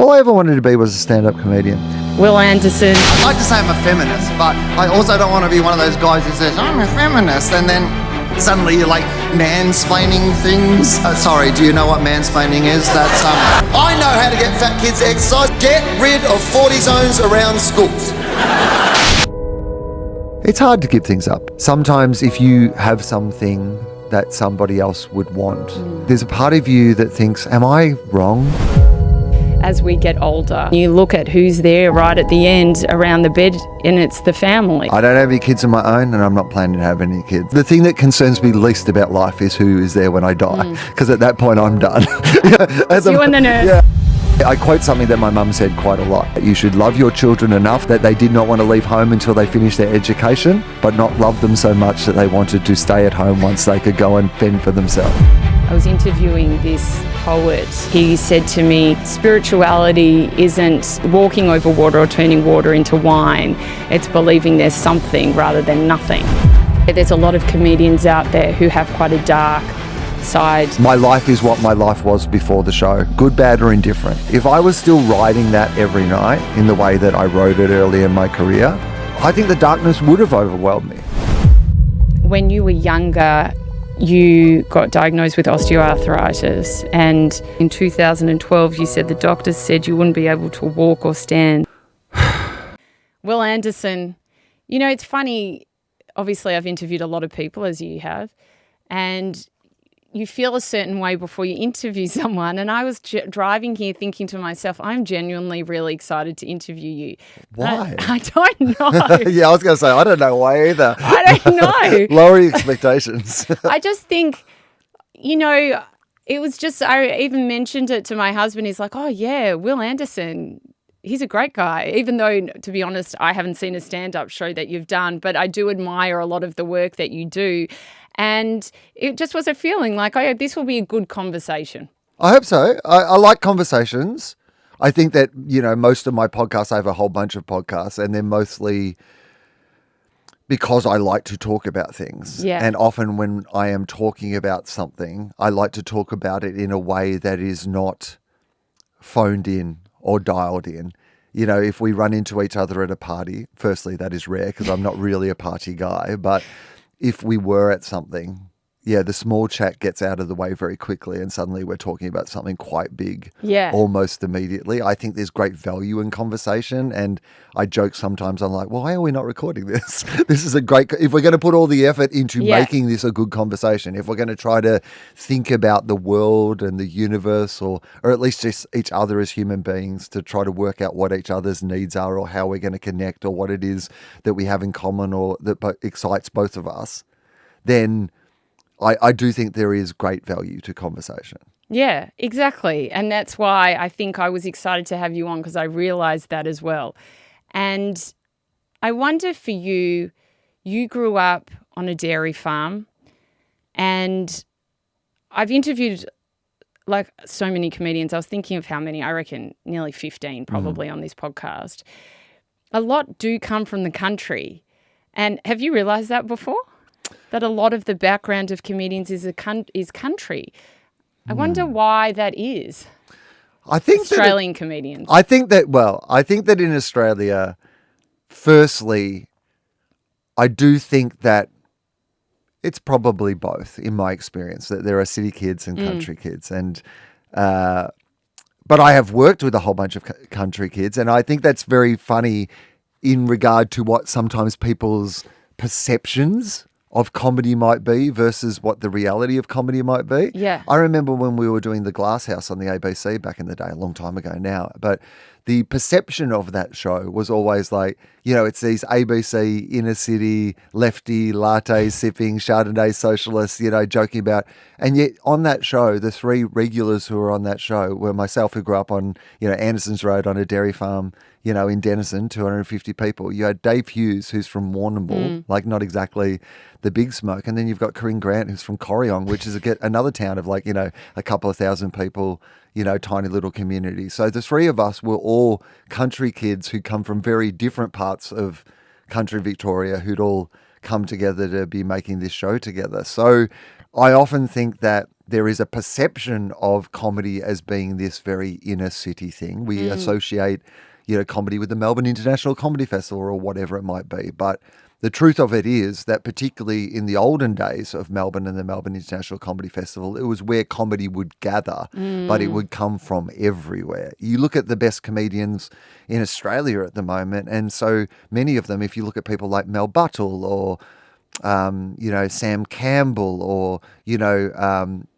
All I ever wanted to be was a stand-up comedian. Wil Anderson. I'd like to say I'm a feminist, but I also don't want to be one of those guys who says, I'm a feminist, and then suddenly you're like mansplaining things. Sorry, do you know what mansplaining is? That's I know how to get fat kids to exercise. Get rid of 40 zones around schools. It's hard to give things up. Sometimes if you have something that somebody else would want, there's a part of you that thinks, am I wrong? As we get older, you look at who's there right at the end around the bed, and it's the family. I don't have any kids of my own, and I'm not planning to have any kids. The thing that concerns me least about life is who is there when I die, because at that point I'm done. It's you and the nurse. Yeah. I quote something that my mum said quite a lot. You should love your children enough that they did not want to leave home until they finished their education, but not love them so much that they wanted to stay at home once they could go and fend for themselves. I was interviewing this poet. He said to me, spirituality isn't walking over water or turning water into wine. It's believing there's something rather than nothing. There's a lot of comedians out there who have quite a dark side. My life is what my life was before the show, good, bad or indifferent. If I was still writing that every night in the way that I wrote it early in my career, I think the darkness would have overwhelmed me. When you were younger, you got diagnosed with osteoarthritis, and in 2012 you said the doctors said you wouldn't be able to walk or stand. Wil Anderson, you know, it's funny, obviously I've interviewed a lot of people, as you have, and you feel a certain way before you interview someone, and I was driving here thinking to myself, I'm genuinely really excited to interview you. Why? I don't know. Yeah, I was going to say, I don't know why either. I don't know. Lower your expectations. I just think, you know, it was just, I even mentioned it to my husband. He's like, oh yeah, Wil Anderson, he's a great guy. Even though, to be honest, I haven't seen a stand-up show that you've done, but I do admire a lot of the work that you do. And it just was a feeling like, oh, this will be a good conversation. I hope so. I like conversations. I think that, you know, most of my podcasts, I have a whole bunch of podcasts, and they're mostly because I like to talk about things. Yeah. And often when I am talking about something, I like to talk about it in a way that is not phoned in or dialed in. You know, if we run into each other at a party, firstly, that is rare because I'm not really a party guy, but if we were at something, yeah, the small chat gets out of the way very quickly and suddenly we're talking about something quite big almost immediately. I think there's great value in conversation, and I joke sometimes, I'm like, well, why are we not recording this? This is a great, if we're going to put all the effort into making this a good conversation, if we're going to try to think about the world and the universe or at least just each other as human beings to try to work out what each other's needs are or how we're going to connect or what it is that we have in common or that excites both of us, then I do think there is great value to conversation. Yeah, exactly. And that's why I think I was excited to have you on, because I realised that as well. And I wonder for you, you grew up on a dairy farm, and I've interviewed like so many comedians. I was thinking of how many, I reckon nearly 15 probably on this podcast. A lot do come from the country. And have you realised that before? That a lot of the background of comedians is country. I wonder why that is. I think Australian comedians. I think that in Australia, firstly, I do think that it's probably both in my experience, that there are city kids and country kids. And but I have worked with a whole bunch of country kids, and I think that's very funny in regard to what sometimes people's perceptions of comedy might be versus what the reality of comedy might be. Yeah. I remember when we were doing the Glass House on the ABC back in the day, a long time ago now, but the perception of that show was always like, you know, it's these ABC inner city, lefty, latte sipping, Chardonnay socialists, you know, joking about. And yet on that show, the three regulars who were on that show were myself, who grew up on, you know, Anderson's Road on a dairy farm, you know, in Denison, 250 people. You had Dave Hughes, who's from Warrnambool, like not exactly the big smoke. And then you've got Corinne Grant, who's from Corryong, which is another town of like, you know, a couple of thousand people, you know, tiny little community. So the three of us were all country kids who come from very different parts of country Victoria, who'd all come together to be making this show together. So I often think that there is a perception of comedy as being this very inner city thing. We associate, comedy with the Melbourne International Comedy Festival or whatever it might be. But the truth of it is that particularly in the olden days of Melbourne and the Melbourne International Comedy Festival, it was where comedy would gather, but it would come from everywhere. You look at the best comedians in Australia at the moment, and so many of them, if you look at people like Mel Buttle or, Sam Campbell or,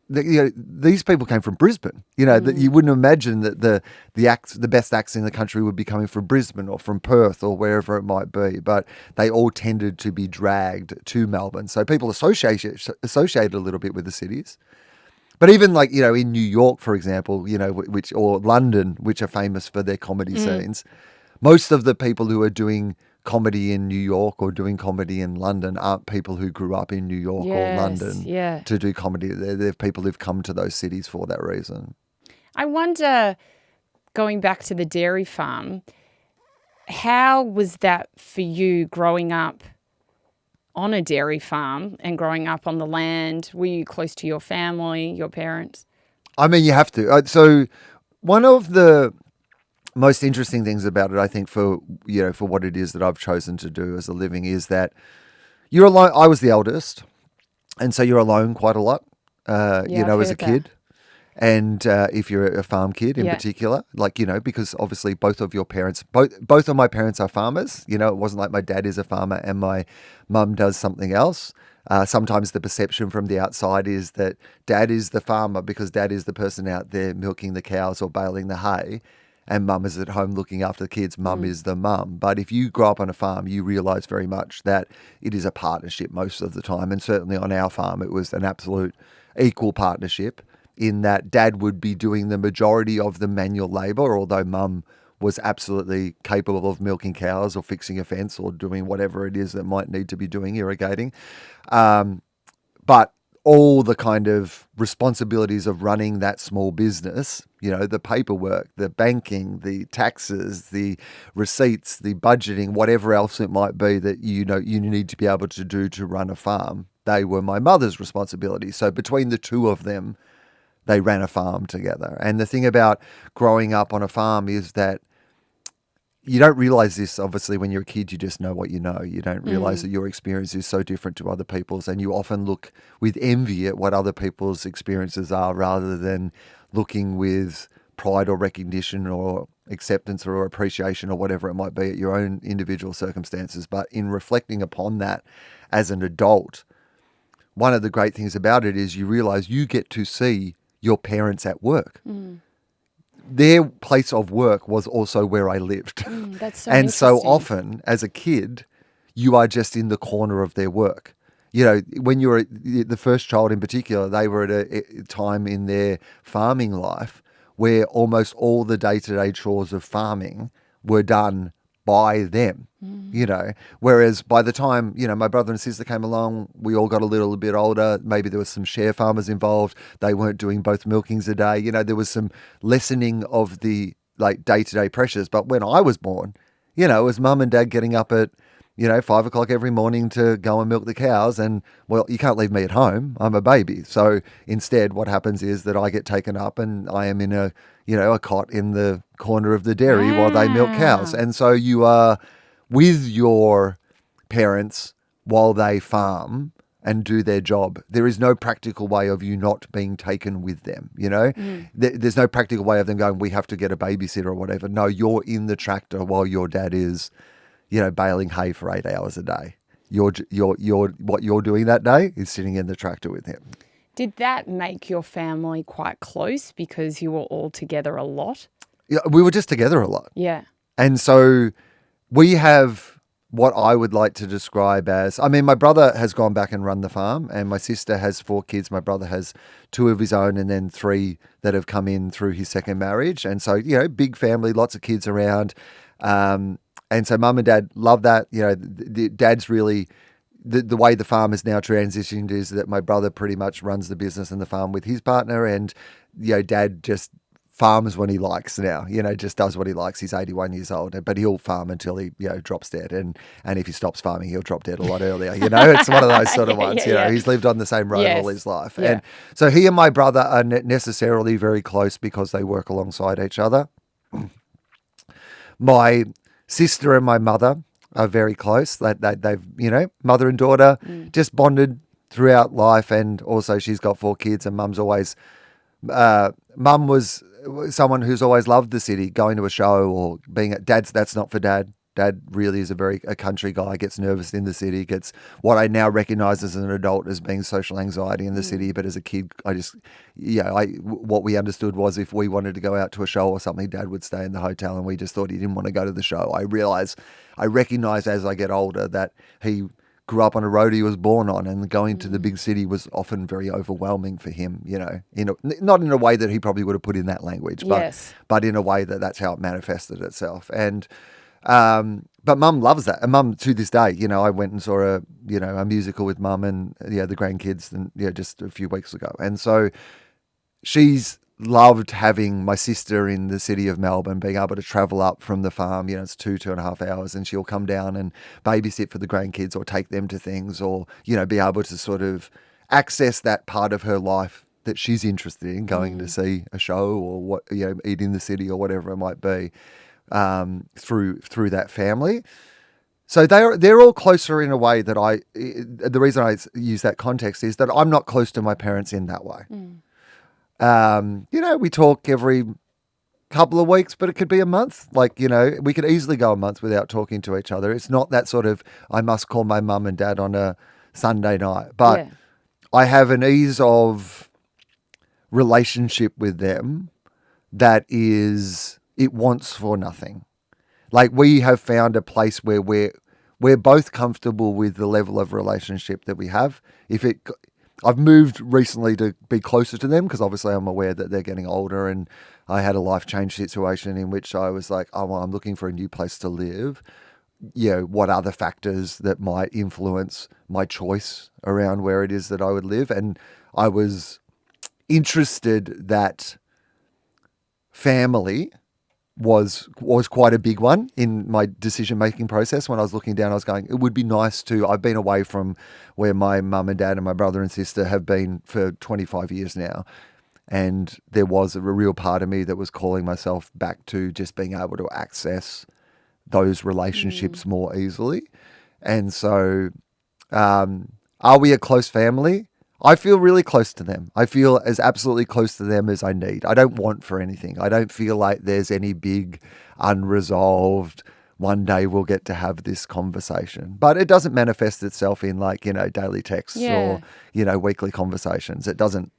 these people came from Brisbane. That you wouldn't imagine that the best acts in the country would be coming from Brisbane or from Perth or wherever it might be. But they all tended to be dragged to Melbourne, so people associate a little bit with the cities. But even in New York, for example, or London, which are famous for their comedy scenes, most of the people who are doing comedy in New York or doing comedy in London aren't people who grew up in New York or London to do comedy. They're people who've come to those cities for that reason. I wonder, going back to the dairy farm, how was that for you growing up on a dairy farm and growing up on the land? Were you close to your family, your parents? I mean, you have to. So one of the most interesting things about it, I think, for what it is that I've chosen to do as a living is that you're alone. I was the eldest, and so you're alone quite a lot, as a kid. And if you're a farm kid in particular, because obviously both of your parents, both of my parents are farmers. It wasn't like my dad is a farmer and my mum does something else. Sometimes the perception from the outside is that dad is the farmer because dad is the person out there milking the cows or baling the hay, and mum is at home looking after the kids. Mum is the mum. But if you grow up on a farm, you realise very much that it is a partnership most of the time. And certainly on our farm, it was an absolute equal partnership in that dad would be doing the majority of the manual labour, although mum was absolutely capable of milking cows or fixing a fence or doing whatever it is that might need to be doing, irrigating. But all the kind of responsibilities of running that small business, the paperwork, the banking, the taxes, the receipts, the budgeting, whatever else it might be that you need to be able to do to run a farm, they were my mother's responsibility. So between the two of them, they ran a farm together. And the thing about growing up on a farm is that you don't realize this, obviously, when you're a kid. You just know what you know. You don't realize that your experience is so different to other people's, and you often look with envy at what other people's experiences are rather than looking with pride or recognition or acceptance or appreciation or whatever it might be at your own individual circumstances. But in reflecting upon that as an adult, one of the great things about it is you realize you get to see your parents at work. Their place of work was also where I lived. That's so and so interesting. often as a kid, you are just in the corner of their work. When you're the first child in particular, they were at a time in their farming life where almost all the day-to-day chores of farming were done by them, whereas by the time, my brother and sister came along, we all got a little bit older. Maybe there was some share farmers involved. They weren't doing both milkings a day. There was some lessening of the day-to-day pressures. But when I was born, it was mum and dad getting up at, 5 o'clock every morning to go and milk the cows. And, well, you can't leave me at home. I'm a baby. So instead, what happens is that I get taken up and I am in a cot in the corner of the dairy while they milk cows. And so you are with your parents while they farm and do their job. There is no practical way of you not being taken with them, There's no practical way of them going, we have to get a babysitter or whatever. No, you're in the tractor while your dad is, baling hay for 8 hours a day. What you're doing that day is sitting in the tractor with him. Did that make your family quite close because you were all together a lot? Yeah, we were just together a lot. Yeah. And so we have what I would like to describe as, my brother has gone back and run the farm, and my sister has 4 kids. My brother has 2 of his own and then 3 that have come in through his second marriage. And so, big family, lots of kids around. And so mum and dad love that. Dad's really... The way the farm has now transitioned is that my brother pretty much runs the business and the farm with his partner, and dad just farms when he likes now, just does what he likes. He's 81 years old, but he'll farm until he, drops dead. And if he stops farming, he'll drop dead a lot earlier. It's one of those sort of ones, he's lived on the same road all his life. Yeah. And so he and my brother are necessarily very close because they work alongside each other. My sister and my mother are very close. They've, mother and daughter just bonded throughout life. And also she's got 4 kids, and mum was someone who's always loved the city, going to a show or being at dad's. That's not for dad. Dad really is a country guy, gets nervous in the city, gets what I now recognize as an adult as being social anxiety in the city. But as a kid, what we understood was if we wanted to go out to a show or something, Dad would stay in the hotel, and we just thought he didn't want to go to the show. I recognize as I get older that he grew up on a road he was born on, and going to the big city was often very overwhelming for him, not in a way that he probably would have put in that language, but in a way that's how it manifested itself. And but mum loves that. And mum, to this day, I went and saw a musical with mum and the grandkids and just a few weeks ago. And so she's loved having my sister in the city of Melbourne, being able to travel up from the farm. It's 2.5 hours, and she'll come down and babysit for the grandkids or take them to things, or, be able to sort of access that part of her life that she's interested in, going to see a show or eat in the city or whatever it might be, through that family. So they're all closer in a way that the reason I use that context is that I'm not close to my parents in that way. We talk every couple of weeks, but it could be a month. We could easily go a month without talking to each other. It's not that sort of, I must call my mum and dad on a Sunday night, but I have an ease of relationship with them that is, it wants for nothing. We have found a place where we're both comfortable with the level of relationship that we have. I've moved recently to be closer to them because obviously I'm aware that they're getting older, and I had a life change situation in which I was like, I'm looking for a new place to live. What other factors that might influence my choice around where it is that I would live? And I was interested that family was quite a big one in my decision-making process. When I was looking down, I was going, it would be nice to, I've been away from where my mum and dad and my brother and sister have been for 25 years now. And there was a real part of me that was calling myself back to just being able to access those relationships more easily. And so, are we a close family? I feel really close to them. I feel as absolutely close to them as I need. I don't want for anything. I don't feel like there's any big unresolved, one day we'll get to have this conversation. But it doesn't manifest itself in daily texts or, weekly conversations. It doesn't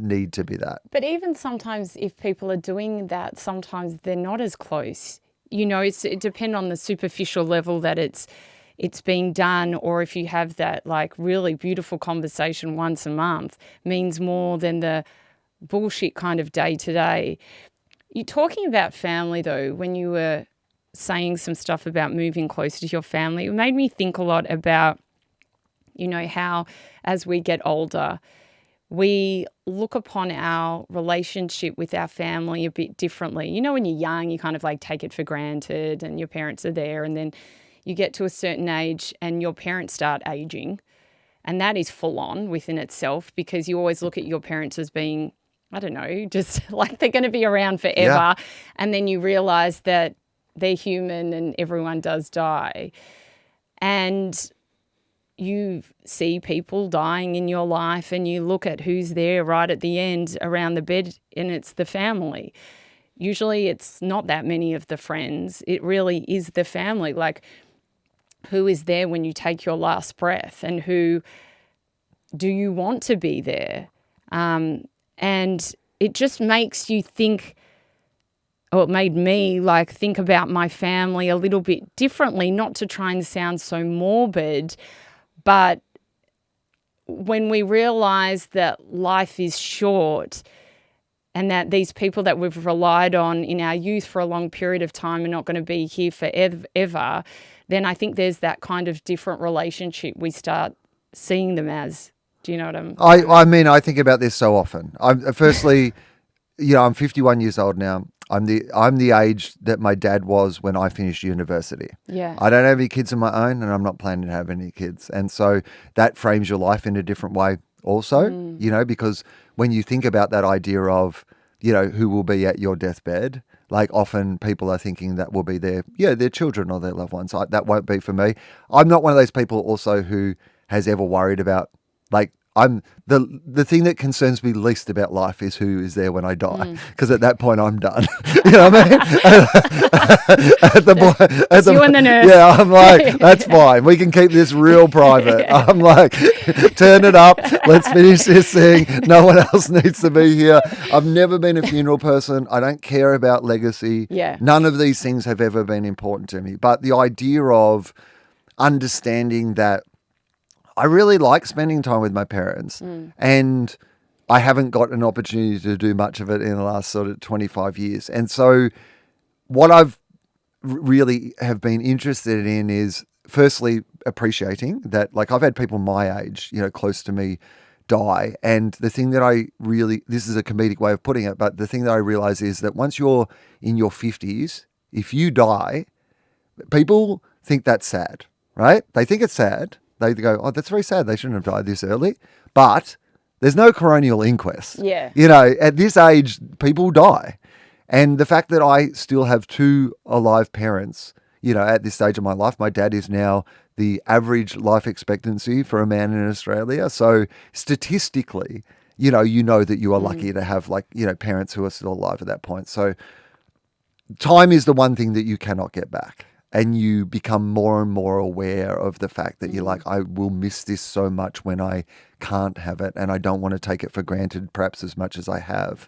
need to be that. But even sometimes if people are doing that, sometimes they're not as close. It depends on the superficial level that it's being done, or if you have that really beautiful conversation once a month, means more than the bullshit kind of day to day. You're talking about family though, when you were saying some stuff about moving closer to your family, it made me think a lot about, how as we get older, we look upon our relationship with our family a bit differently. When you're young, you kind of take it for granted and your parents are there, and then you get to a certain age and your parents start aging, and that is full on within itself, because you always look at your parents as being, I don't know, just they're going to be around forever. Yeah. And then you realize that they're human and everyone does die. And you see people dying in your life, and you look at who's there right at the end around the bed, and it's the family. Usually it's not that many of the friends. It really is the family. Who is there when you take your last breath, and who do you want to be there? And it just makes you think, or it made me think about my family a little bit differently, not to try and sound so morbid, but when we realize that life is short and that these people that we've relied on in our youth for a long period of time are not going to be here forever, then I think there's that kind of different relationship we start seeing them as. Do you know what I mean? I think about this so often. Firstly, I'm 51 years old now. I'm the age that my dad was when I finished university. Yeah. I don't have any kids of my own, and I'm not planning to have any kids. And so that frames your life in a different way also, because when you think about that idea of, who will be at your deathbed, like often people are thinking that will be their children or their loved ones. That won't be for me. I'm not one of those people also who has ever worried about, like, I'm the thing that concerns me least about life is who is there when I die, because at that point I'm done. You know what I mean? It's you and the nurse. Yeah, I'm like, that's fine. We can keep this real private. Yeah. I'm like, turn it up. Let's finish this thing. No one else needs to be here. I've never been a funeral person. I don't care about legacy. Yeah. None of these things have ever been important to me. But the idea of understanding that I really like spending time with my parents, and I haven't got an opportunity to do much of it in the last sort of 25 years. And so what I've really have been interested in is firstly appreciating that, like, I've had people my age, close to me die. And the thing that this is a comedic way of putting it, but the thing that I realize is that once you're in your 50s, if you die, people think that's sad, right? They think it's sad. They go, oh, that's very sad. They shouldn't have died this early. But there's no coronial inquest. Yeah. At this age, people die. And the fact that I still have two alive parents, at this stage of my life, my dad is now the average life expectancy for a man in Australia. So statistically, you know that you are lucky to have, like, parents who are still alive at that point. So time is the one thing that you cannot get back. And you become more and more aware of the fact that you're like, I will miss this so much when I can't have it, and I don't want to take it for granted perhaps as much as I have.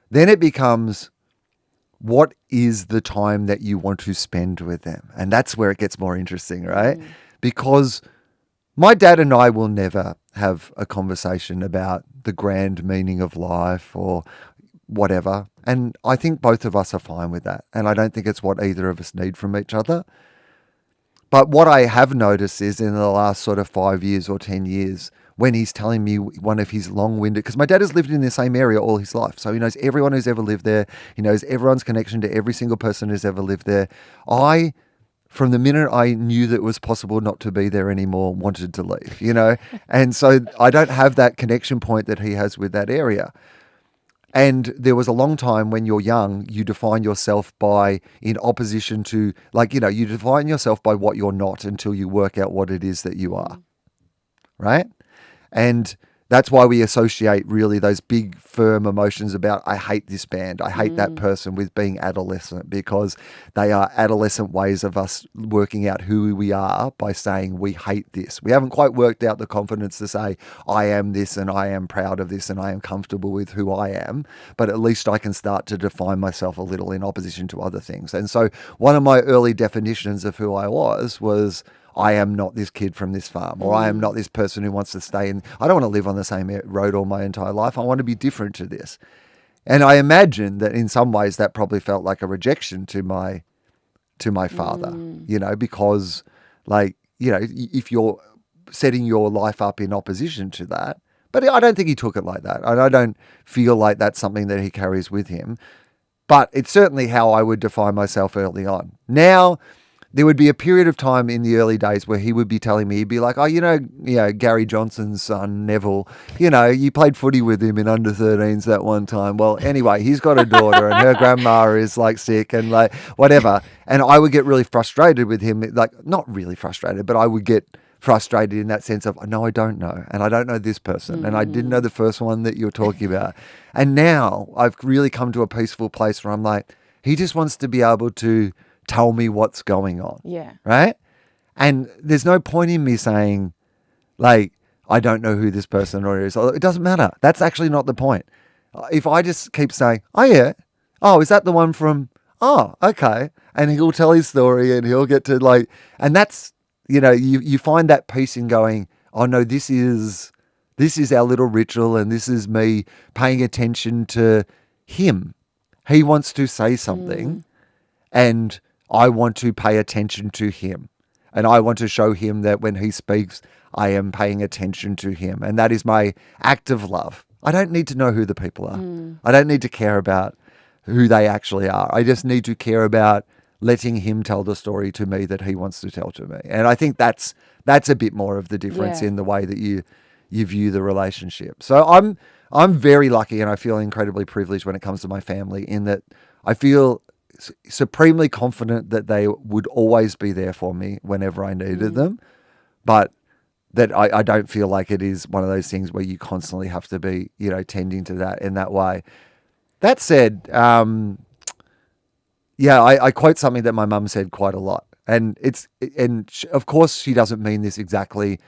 Then it becomes, what is the time that you want to spend with them? And that's where it gets more interesting, right? Because my dad and I will never have a conversation about the grand meaning of life or whatever. And I think both of us are fine with that. And I don't think it's what either of us need from each other. But what I have noticed is in the last sort of 5 years or 10 years, when he's telling me one of his long-winded, because my dad has lived in the same area all his life. So he knows everyone who's ever lived there. He knows everyone's connection to every single person who's ever lived there. From the minute I knew that it was possible not to be there anymore, wanted to leave, And so I don't have that connection point that he has with that area. And there was a long time when you're young, you define yourself in opposition to, you define yourself by what you're not until you work out what it is that you are, right? And that's why we associate really those big, firm emotions about, I hate this band, I hate that person, with being adolescent, because they are adolescent ways of us working out who we are by saying we hate this. We haven't quite worked out the confidence to say, I am this and I am proud of this and I am comfortable with who I am, but at least I can start to define myself a little in opposition to other things. And so one of my early definitions of who I was, I am not this kid from this farm, or I am not this person who wants to stay in. I don't want to live on the same road all my entire life. I want to be different to this. And I imagine that in some ways that probably felt like a rejection to my father, because if you're setting your life up in opposition to that, but I don't think he took it like that. And I don't feel like that's something that he carries with him, but it's certainly how I would define myself early on. Now, there would be a period of time in the early days where he would be telling me, he'd be like, oh, Gary Johnson's son, Neville, you played footy with him in under 13s that one time. Well, anyway, he's got a daughter and her grandma is like sick and like whatever. And I would get really frustrated with him, like not really frustrated, but I would get frustrated in that sense of, no, I don't know. And I don't know this person. And I didn't know the first one that you're talking about. And now I've really come to a peaceful place where I'm like, he just wants to be able to tell me what's going on. Yeah. Right? And there's no point in me saying, like, I don't know who this person or is. It doesn't matter. That's actually not the point. If I just keep saying, oh, yeah. Oh, is that the one from, oh, okay. And he'll tell his story and he'll get to like, and that's, you find that peace in going, oh, no, this is our little ritual and this is me paying attention to him. He wants to say something and I want to pay attention to him. And I want to show him that when he speaks, I am paying attention to him. And that is my act of love. I don't need to know who the people are. I don't need to care about who they actually are. I just need to care about letting him tell the story to me that he wants to tell to me. And I think that's a bit more of the difference in the way that you view the relationship. So I'm very lucky, and I feel incredibly privileged when it comes to my family, in that I feel supremely confident that they would always be there for me whenever I needed them, but that I don't feel like it is one of those things where you constantly have to be, tending to that in that way. That said, I quote something that my mum said quite a lot, and of course she doesn't mean this exactly,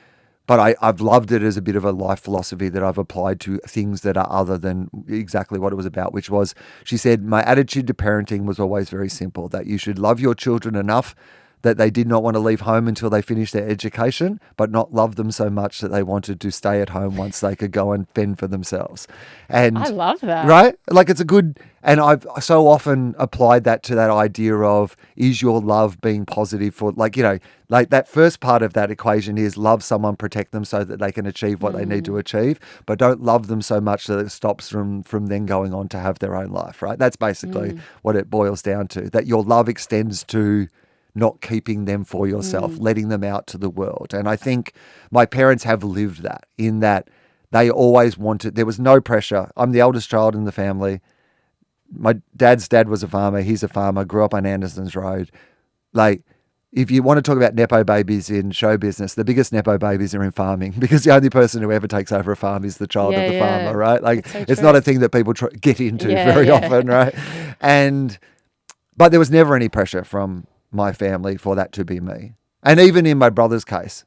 but I've loved it as a bit of a life philosophy that I've applied to things that are other than exactly what it was about, which was, she said, my attitude to parenting was always very simple, that you should love your children enough that they did not want to leave home until they finished their education, but not love them so much that they wanted to stay at home once they could go and fend for themselves. And I love that. Right? Like, it's a good, and I've so often applied that to that idea of, is your love being positive for, like that first part of that equation is love someone, protect them so that they can achieve what they need to achieve, but don't love them so much that it stops them from then going on to have their own life, right? That's basically what it boils down to, that your love extends to not keeping them for yourself, letting them out to the world. And I think my parents have lived that, in that they always wanted, there was no pressure. I'm the eldest child in the family. My dad's dad was a farmer. He's a farmer, grew up on Anderson's Road. Like, if you want to talk about Nepo babies in show business, the biggest Nepo babies are in farming, because the only person who ever takes over a farm is the child of the farmer, right? Like, it's not a thing that people get into very often, right? But there was never any pressure from my family for that to be me. And even in my brother's case,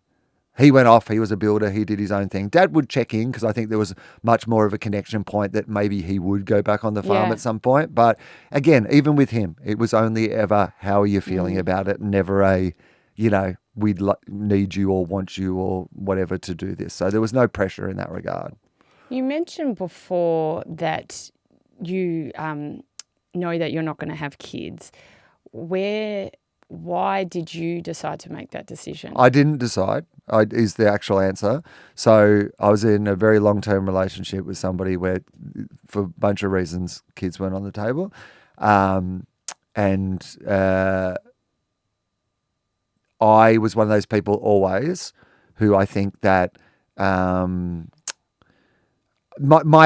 he went off, he was a builder, he did his own thing. Dad would check in, because I think there was much more of a connection point that maybe he would go back on the farm at some point. But again, even with him, it was only ever, how are you feeling about it? Never a, we'd need you or want you or whatever to do this. So there was no pressure in that regard. You mentioned before that you know that you're not going to have kids. Why did you decide to make that decision? I didn't decide, is the actual answer. So I was in a very long-term relationship with somebody where, for a bunch of reasons, kids weren't on the table. I was one of those people always who, I think that my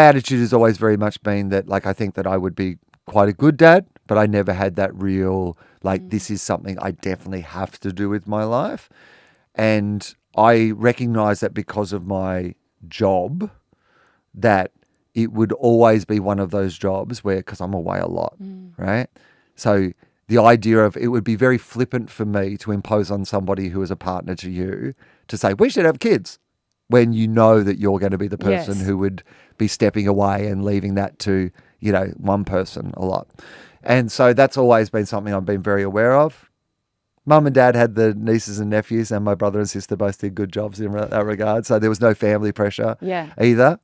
attitude has always very much been that, like, I think that I would be quite a good dad, but I never had that real, this is something I definitely have to do with my life. And I recognize that because of my job, that it would always be one of those jobs where, because I'm away a lot, right? So the idea of, it would be very flippant for me to impose on somebody who is a partner to you to say, we should have kids, when you know that you're going to be the person who would be stepping away and leaving that to, one person a lot. And so that's always been something I've been very aware of. Mum and Dad had the nieces and nephews, and my brother and sister both did good jobs in that regard. So there was no family pressure either.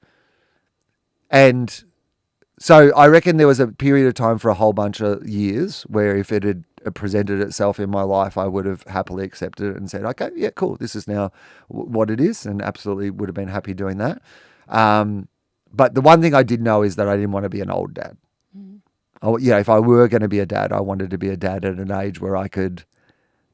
And so I reckon there was a period of time for a whole bunch of years where, if it had presented itself in my life, I would have happily accepted it and said, okay, yeah, cool, this is now what it is, and absolutely would have been happy doing that. But the one thing I did know is that I didn't want to be an old dad. If I were going to be a dad, I wanted to be a dad at an age where I could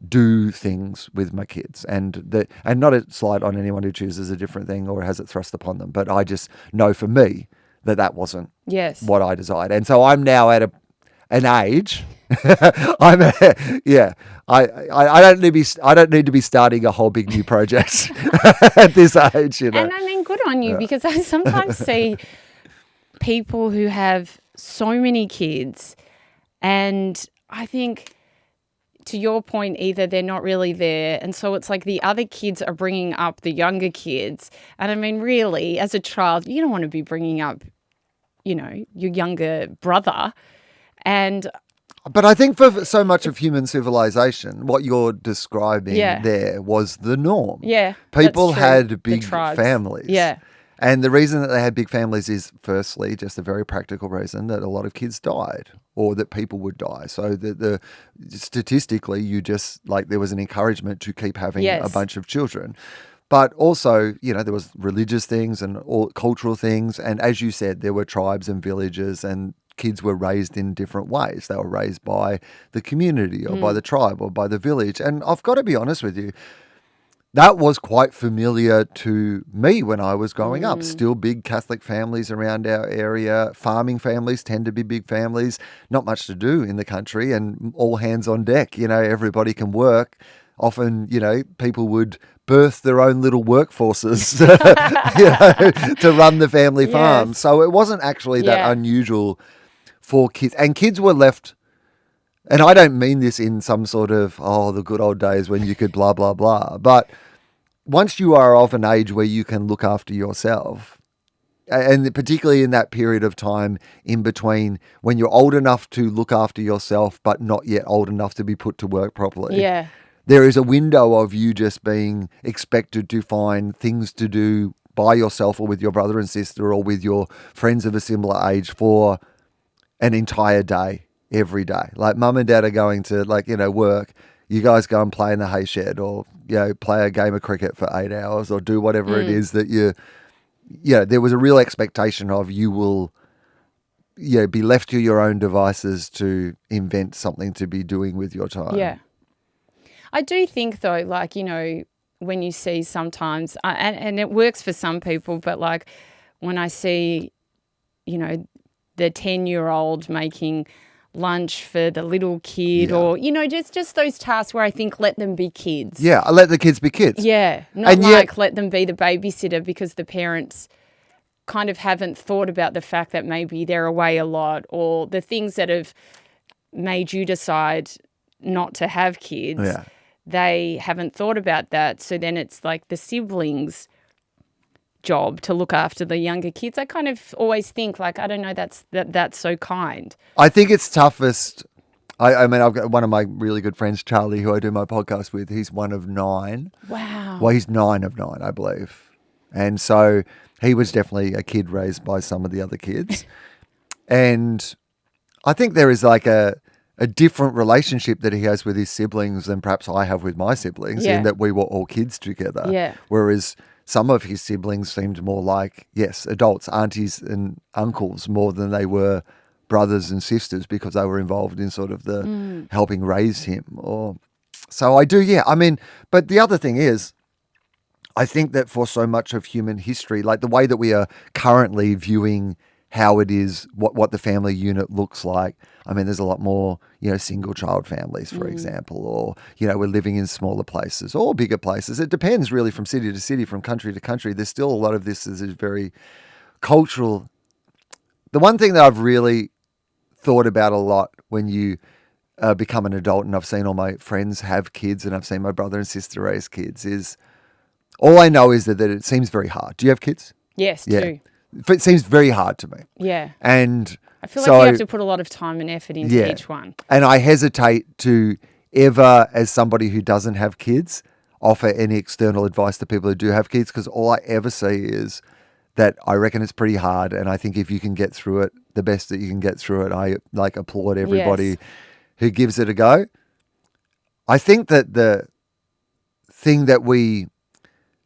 do things with my kids, and not a slight on anyone who chooses a different thing or has it thrust upon them. But I just know for me that wasn't what I desired. And so I'm now at an age. I don't need to be starting a whole big new project at this age. And I mean, good on you, because I sometimes see people who have so many kids, and I think, to your point, either they're not really there, and so it's like the other kids are bringing up the younger kids. And I mean, really, as a child, you don't want to be bringing up, your younger brother. But I think for so much of human civilization, what you're describing there was the norm. Yeah, people had big families. Yeah. And the reason that they had big families is, firstly, just a very practical reason, that a lot of kids died, or that people would die. So the statistically, there was an encouragement to keep having a bunch of children. But also, there was religious things and all cultural things. And as you said, there were tribes and villages, and kids were raised in different ways. They were raised by the community or by the tribe or by the village. And I've got to be honest with you, that was quite familiar to me when I was growing up. Still big Catholic families around our area. Farming families tend to be big families. Not much to do in the country and all hands on deck. Everybody can work. Often, people would birth their own little workforces to run the family farm. Yes. So it wasn't actually that unusual for kids. And kids were left, and I don't mean this in some sort of, the good old days when you could blah, blah, blah. But once you are of an age where you can look after yourself, and particularly in that period of time in between when you're old enough to look after yourself but not yet old enough to be put to work properly. Yeah. There is a window of you just being expected to find things to do by yourself or with your brother and sister or with your friends of a similar age for an entire day, every day. Like mum and dad are going to work. You guys go and play in the hay shed or, play a game of cricket for 8 hours or do whatever it is that there was a real expectation of you will, be left to your own devices to invent something to be doing with your time. Yeah. I do think though, when you see sometimes, and it works for some people, but when I see, the 10-year-old making lunch for the little kid or, just those tasks where I think let them be kids. Yeah, I let the kids be kids. Yeah, not let them be the babysitter because the parents kind of haven't thought about the fact that maybe they're away a lot or the things that have made you decide not to have kids. Yeah. They haven't thought about that. So then it's like the siblings' job to look after the younger kids. I kind of always think I don't know, that's so kind. I think it's toughest. I mean, I've got one of my really good friends, Charlie, who I do my podcast with. He's one of 9. Wow. Well, he's 9 of 9, I believe. And so he was definitely a kid raised by some of the other kids. And I think there is a different relationship that he has with his siblings than perhaps I have with my siblings in that we were all kids together. Yeah. Whereas some of his siblings seemed more like, adults, aunties and uncles more than they were brothers and sisters because they were involved in sort of the helping raise him. So I do, I mean, but the other thing is, I think that for so much of human history, the way that we are currently viewing how it is, what the family unit looks like. I mean, there's a lot more, single child families, for example, or, we're living in smaller places or bigger places. It depends really from city to city, from country to country. There's still a lot of this is very cultural. The one thing that I've really thought about a lot when you become an adult, and I've seen all my friends have kids and I've seen my brother and sister raise kids, is all I know is that it seems very hard. Do you have kids? Yes, Yeah. too. It seems very hard to me. Yeah. And I feel like you have to put a lot of time and effort into each one. And I hesitate to ever, as somebody who doesn't have kids, offer any external advice to people who do have kids, because all I ever see is that I reckon it's pretty hard. And I think if you can get through it, the best that you can get through it, I applaud everybody who gives it a go. I think that the thing that we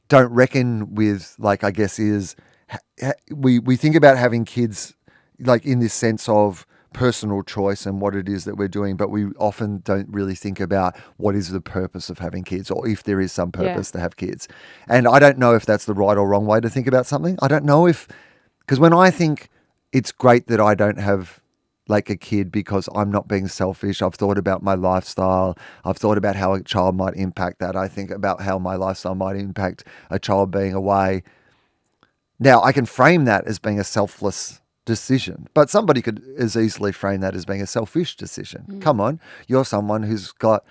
don't reckon with, I guess, is we think about having kids in this sense of personal choice and what it is that we're doing, but we often don't really think about what is the purpose of having kids or if there is some purpose to have kids. And I don't know if that's the right or wrong way to think about something. I don't know because when I think it's great that I don't have a kid because I'm not being selfish. I've thought about my lifestyle. I've thought about how a child might impact that. I think about how my lifestyle might impact a child being away. Now, I can frame that as being a selfless decision, but somebody could as easily frame that as being a selfish decision. Come on, you're someone who's got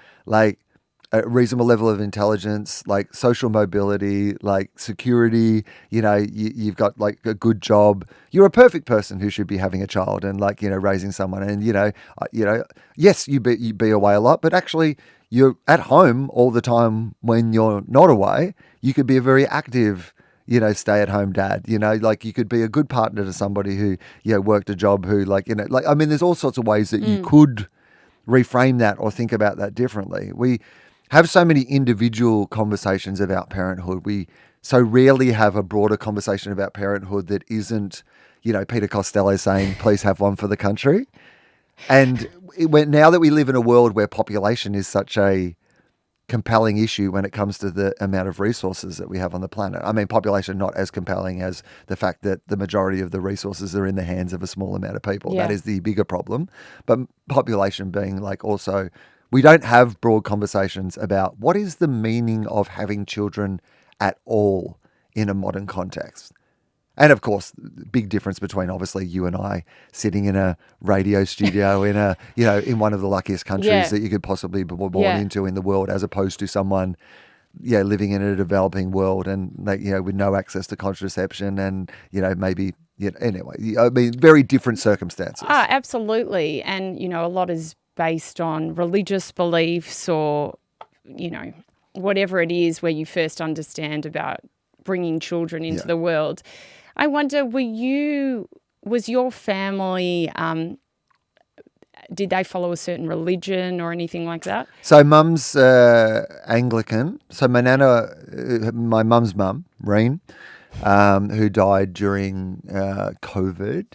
a reasonable level of intelligence, social mobility, security, you've got a good job. You're a perfect person who should be having a child and raising someone. And, yes, you be away a lot, but actually you're at home all the time when you're not away. You could be a very active, stay-at-home dad, you could be a good partner to somebody who, worked a job who, there's all sorts of ways that you could reframe that or think about that differently. have so many individual conversations about parenthood. We so rarely have a broader conversation about parenthood that isn't, Peter Costello saying, please have one for the country. And now that we live in a world where population is such a compelling issue when it comes to the amount of resources that we have on the planet. I mean, population not as compelling as the fact that the majority of the resources are in the hands of a small amount of people. Yeah. That is the bigger problem. But population being also, we don't have broad conversations about what is the meaning of having children at all in a modern context. And of course, big difference between obviously you and I sitting in a radio studio in one of the luckiest countries that you could possibly be born into in the world, as opposed to someone, living in a developing world and with no access to contraception and maybe anyway. I mean, very different circumstances. Absolutely, and a lot is based on religious beliefs or whatever it is where you first understand about bringing children into the world. I wonder, was your family, did they follow a certain religion or anything like that? So mum's Anglican. So my nana, my mum's mum, Reen, who died during COVID,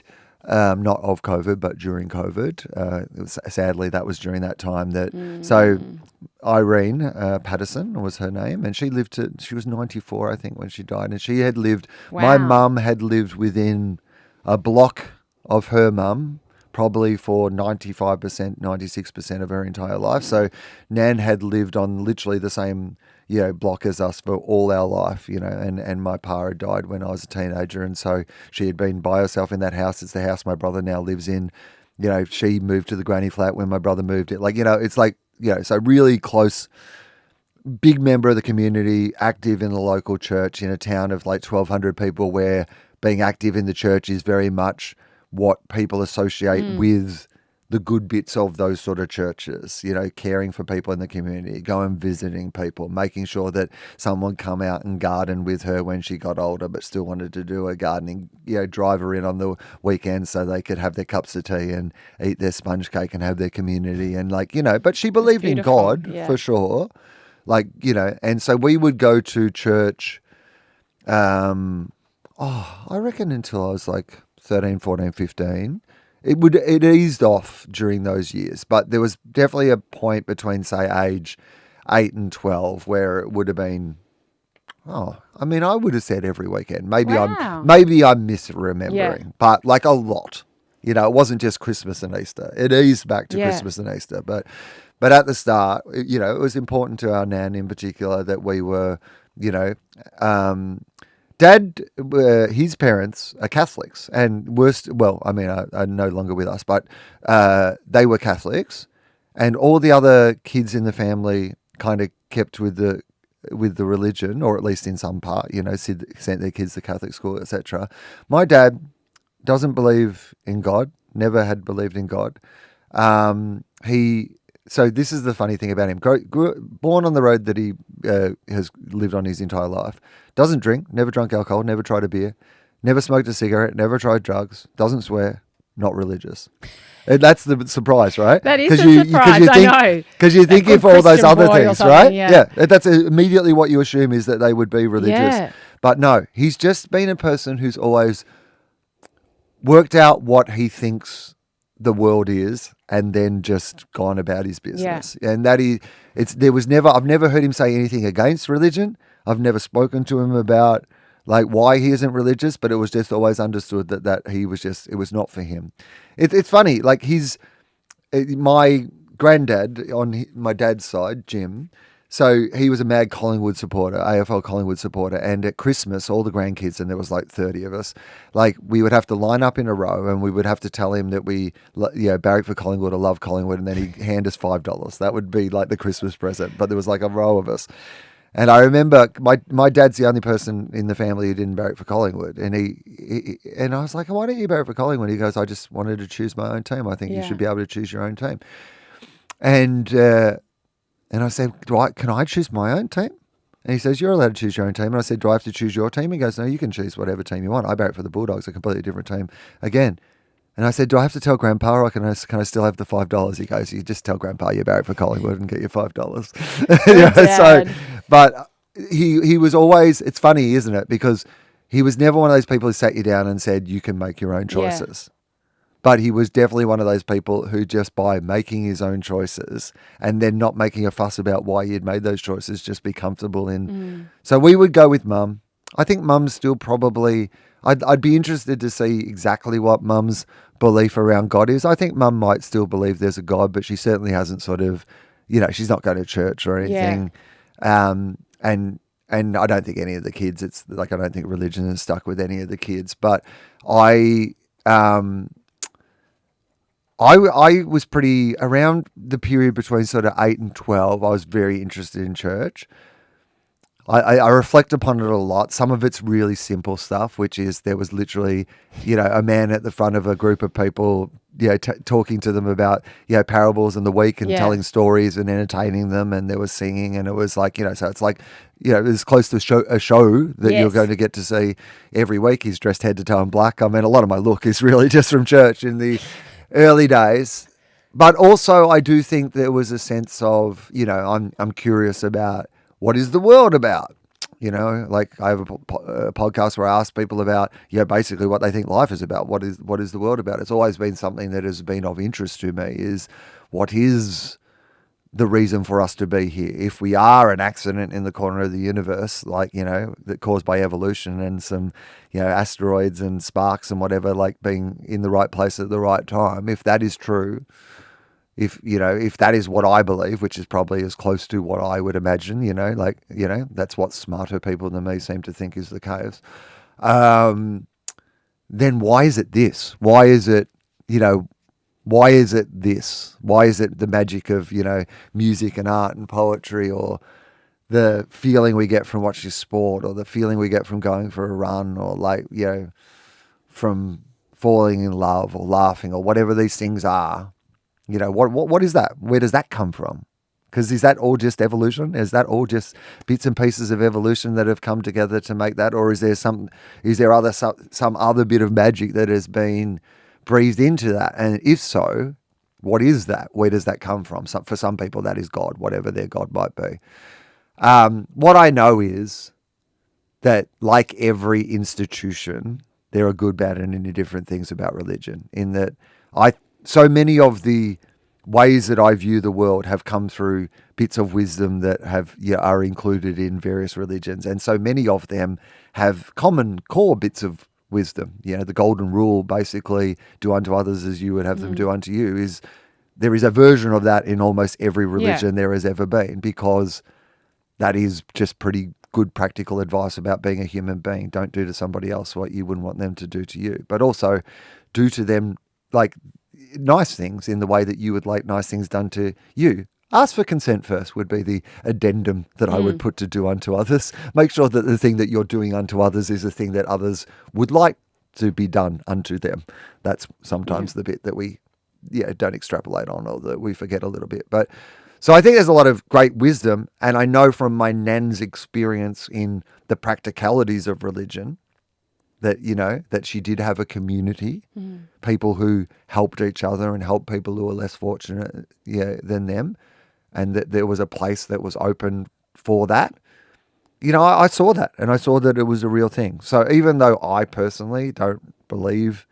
not of COVID, but during COVID. Sadly, that was during that time that, so Irene Patterson was her name, and she was 94, I think, when she died. And she had lived, my mum had lived within a block of her mum, probably for 95%, 96% of her entire life. So Nan had lived on literally the same, block as us for all our life, and my pa had died when I was a teenager. And so she had been by herself in that house. It's the house my brother now lives in. She moved to the granny flat when my brother moved it. It's so really close, big member of the community, active in the local church in a town of 1,200 people, where being active in the church is very much what people associate with the good bits of those sort of churches, caring for people in the community, going visiting people, making sure that someone come out and garden with her when she got older but still wanted to do her gardening, drive her in on the weekends so they could have their cups of tea and eat their sponge cake and have their community and but she believed in God for sure. And so we would go to church, I reckon until I was 13, 14, 15. It eased off during those years, but there was definitely a point between, say, age 8 and 12 where it would have been, I would have said every weekend. Maybe I'm misremembering, but a lot. It wasn't just Christmas and Easter. It eased back to Christmas and Easter, but at the start, it was important to our nan in particular that we were, Dad, his parents are Catholics, and are no longer with us, but they were Catholics, and all the other kids in the family kind of kept with the religion, or at least in some part, sent their kids to Catholic school, etc. My dad doesn't believe in God, never had believed in God. So this is the funny thing about him. Born on the road that he has lived on his entire life. Doesn't drink, never drunk alcohol, never tried a beer, never smoked a cigarette, never tried drugs, doesn't swear, not religious. And that's the surprise, right? That is a surprise, I know. Because you think if all those other things, right? Yeah. That's immediately what you assume is that they would be religious. Yeah. But no, he's just been a person who's always worked out what he thinks the world is and then just gone about his business. Yeah. And I've never heard him say anything against religion. I've never spoken to him about why he isn't religious, but it was just always understood that he was it was not for him. It's funny, my granddad on my dad's side, Jim, so he was a mad Collingwood supporter, AFL Collingwood supporter, and at Christmas, all the grandkids, and there was 30 of us, we would have to line up in a row and we would have to tell him that we, barrack for Collingwood or love Collingwood, and then he'd hand us $5. That would be the Christmas present, but there was a row of us. And I remember my dad's the only person in the family who didn't barrack for Collingwood. And and I was like, why don't you barrack for Collingwood? He goes, I just wanted to choose my own team. I think you should be able to choose your own team. And I said, can I choose my own team? And he says, you're allowed to choose your own team. And I said, do I have to choose your team? He goes, no, you can choose whatever team you want. I barrack for the Bulldogs, a completely different team. Again, And I said, do I have to tell Grandpa or can I still have the $5? He goes, you just tell Grandpa you're married for Collingwood and get your $5. You know, Dad. But he was always, it's funny, isn't it? Because he was never one of those people who sat you down and said, you can make your own choices. But he was definitely one of those people who just by making his own choices and then not making a fuss about why he had made those choices, just be comfortable in. So we would go with Mum. I think Mum's still probably, I'd be interested to see exactly what Mum's belief around God is. I think Mum might still believe there's a God, but she certainly hasn't sort of, she's not going to church or anything. And I don't think any of the kids, it's like, I don't think religion is stuck with any of the kids. But I was pretty, around the period between sort of 8 and 12, I was very interested in church. I reflect upon it a lot. Some of it's really simple stuff, which is there was literally, a man at the front of a group of people, talking to them about, parables in the week and telling stories and entertaining them. And there was singing and it was like, so it's like, it's close to a show that you're going to get to see every week. He's dressed head to toe in black. I mean, a lot of my look is really just from church in the early days. But also I do think there was a sense of, I'm curious about, what is the world about? Like I have a podcast where I ask people about, basically what they think life is about. What is the world about? It's always been something that has been of interest to me is what is the reason for us to be here? If we are an accident in the corner of the universe, like, that caused by evolution and some, asteroids and sparks and whatever, like being in the right place at the right time, if that is true, if that is what I believe, which is probably as close to what I would imagine, that's what smarter people than me seem to think is the case. Then why is it this? Why is it this? Why is it the magic of, music and art and poetry, or the feeling we get from watching sport, or the feeling we get from going for a run, or from falling in love or laughing, or whatever these things are? What is that? Where does that come from? Because is that all just evolution? Is that all just bits and pieces of evolution that have come together to make that? Or is there some other bit of magic that has been breathed into that? And if so, what is that? Where does that come from? For some people, that is God, whatever their God might be. What I know is that, like every institution, there are good, bad, and indifferent things about religion, in that so many of the ways that I view the world have come through bits of wisdom that are included in various religions. And so many of them have common core bits of wisdom. The golden rule, basically, do unto others as you would have them do unto you, there is a version of that in almost every religion there has ever been, because that is just pretty good practical advice about being a human being. Don't do to somebody else what you wouldn't want them to do to you, but also do to them like nice things in the way that you would like nice things done to you. Ask for consent first would be the addendum that I would put to do unto others. Make sure that the thing that you're doing unto others is the thing that others would like to be done unto them. That's sometimes the bit that we don't extrapolate on, or that we forget a little bit. But so I think there's a lot of great wisdom, and I know from my nan's experience in the practicalities of religion that, that she did have a community, people who helped each other and helped people who were less fortunate than them, and that there was a place that was open for that. I saw that, and I saw that it was a real thing. So even though I personally don't believe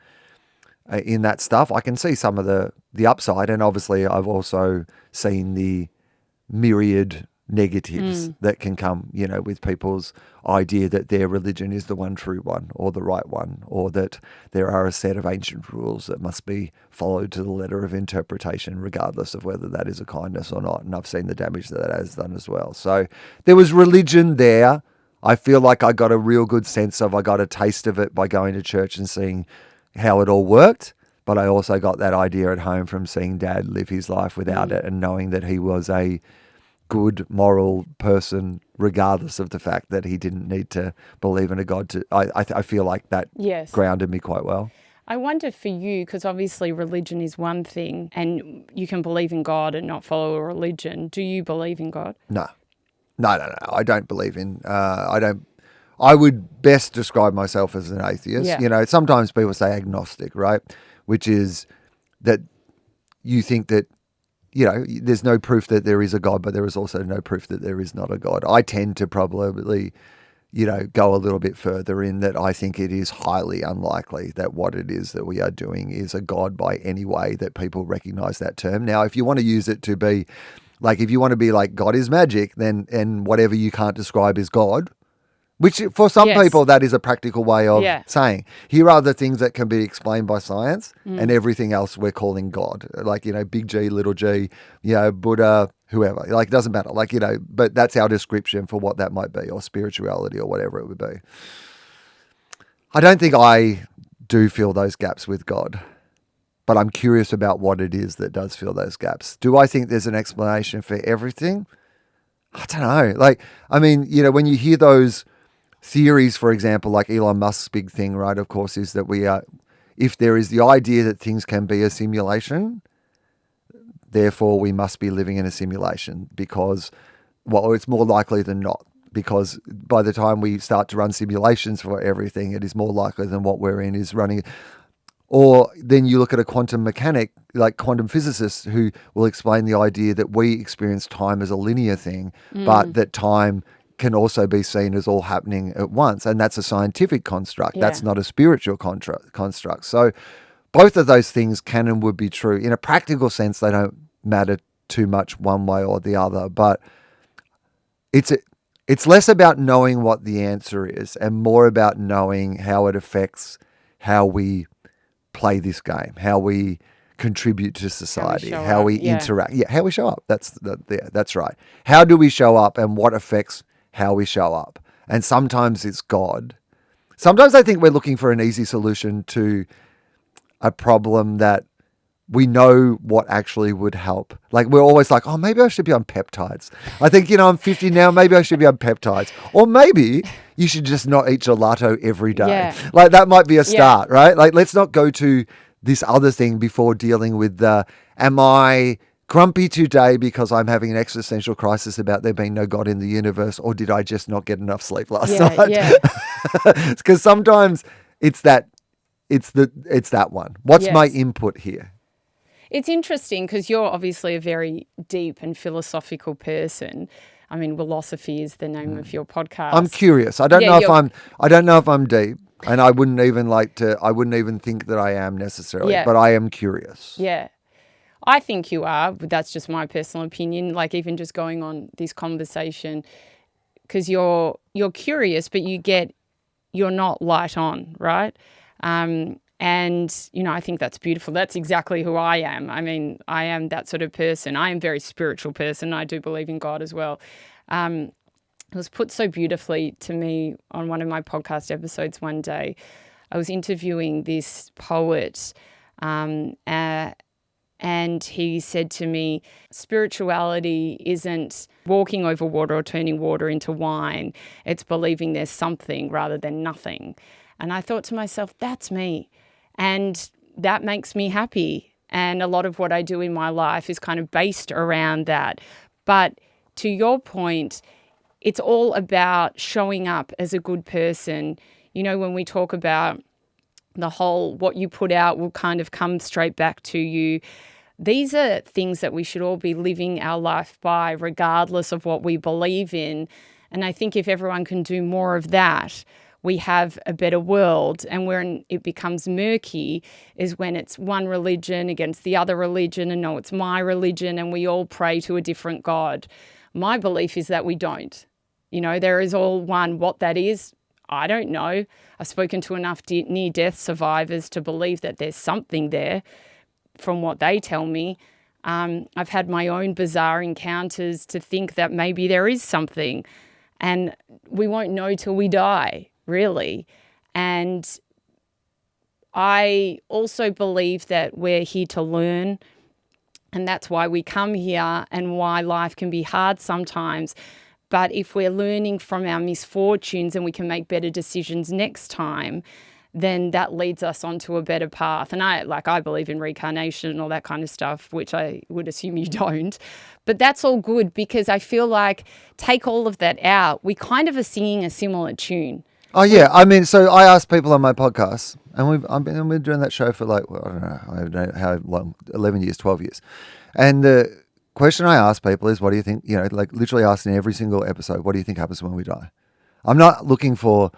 in that stuff, I can see some of the upside, and obviously I've also seen the myriad negatives that can come, with people's idea that their religion is the one true one, or the right one, or that there are a set of ancient rules that must be followed to the letter of interpretation, regardless of whether that is a kindness or not. And I've seen the damage that has done as well. So there was religion there. I feel like I got a real good sense of, I got a taste of it by going to church and seeing how it all worked. But I also got that idea at home from seeing Dad live his life without it, and knowing that he was a good moral person, regardless of the fact that he didn't need to believe in a God. I feel like that grounded me quite well. I wonder for you, because obviously religion is one thing, and you can believe in God and not follow a religion. Do you believe in God? No. I don't believe in. I would best describe myself as an atheist. Yeah. Sometimes people say agnostic, right? which is that you think that, there's no proof that there is a God, but there is also no proof that there is not a God. I tend to probably, go a little bit further in that I think it is highly unlikely that what it is that we are doing is a God by any way that people recognize that term. Now, if you want to use it to be like, if you want to be like God is magic, then, and whatever you can't describe is God, which for some Yes. people, that is a practical way of Yeah. saying, here are the things that can be explained by science and everything else we're calling God. Like, big G, little g, Buddha, whoever. Like, it doesn't matter. Like, but that's our description for what that might be, or spirituality or whatever it would be. I don't think I do fill those gaps with God, but I'm curious about what it is that does fill those gaps. Do I think there's an explanation for everything? I don't know. Like, I mean, when you hear those theories, for example, like Elon Musk's big thing, right, of course, is that if there is the idea that things can be a simulation, therefore we must be living in a simulation because, well, it's more likely than not, because by the time we start to run simulations for everything, it is more likely than what we're in is running. Or then you look at a quantum mechanic, like quantum physicists, who will explain the idea that we experience time as a linear thing, but that time can also be seen as all happening at once. And that's a scientific construct. Yeah. That's not a spiritual construct. So both of those things can and would be true. In a practical sense, they don't matter too much one way or the other. But it's less about knowing what the answer is and more about knowing how it affects how we play this game, how we contribute to society, how we interact. Yeah, how we show up. That's right. How do we show up and what affects how we show up? And sometimes it's God. Sometimes I think we're looking for an easy solution to a problem that we know what actually would help. Like, we're always like, oh, maybe I should be on peptides. I think, I'm 50 now, maybe I should be on peptides. Or maybe you should just not eat gelato every day. Yeah. Like, that might be a start, right? Like, let's not go to this other thing before dealing with am I grumpy today because I'm having an existential crisis about there being no God in the universe, or did I just not get enough sleep last night? Yeah. Because sometimes it's that one. What's my Yes. input here? It's interesting because you're obviously a very deep and philosophical person. I mean, Philosophy is the name of your podcast. I'm curious. I don't know if I'm deep, and I wouldn't even think that I am necessarily, but I am curious. Yeah. I think you are, but that's just my personal opinion. Like, even just going on this conversation, because you're curious, but you're not light on, right? And, I think that's beautiful. That's exactly who I am. I mean, I am that sort of person. I am a very spiritual person. I do believe in God as well. It was put so beautifully to me on one of my podcast episodes one day. I was interviewing this poet, and he said to me, spirituality isn't walking over water or turning water into wine. It's believing there's something rather than nothing. And I thought to myself, that's me. And that makes me happy. And a lot of what I do in my life is kind of based around that. But to your point, it's all about showing up as a good person. When we talk about the whole what you put out will kind of come straight back to you. These are things that we should all be living our life by, regardless of what we believe in. And I think if everyone can do more of that, we have a better world. And when it becomes murky is when it's one religion against the other religion, and no, it's my religion, and we all pray to a different God. My belief is that we don't. There is all one. What that is, I don't know. I've spoken to enough near-death survivors to believe that there's something there from what they tell me. I've had my own bizarre encounters to think that maybe there is something, and we won't know till we die, really. And I also believe that we're here to learn, and that's why we come here and why life can be hard sometimes. But if we're learning from our misfortunes and we can make better decisions next time, then that leads us onto a better path. And I believe in reincarnation and all that kind of stuff, which I would assume you don't. But that's all good, because I feel like take all of that out, we kind of are singing a similar tune. Oh yeah, I mean, so I ask people on my podcast, and I've been doing that show for like, well, I don't know how long, 11 years, 12 years, and the question I ask people is, what do you think? You know, like literally asking every single episode, what do you think happens when we die? I'm not looking for.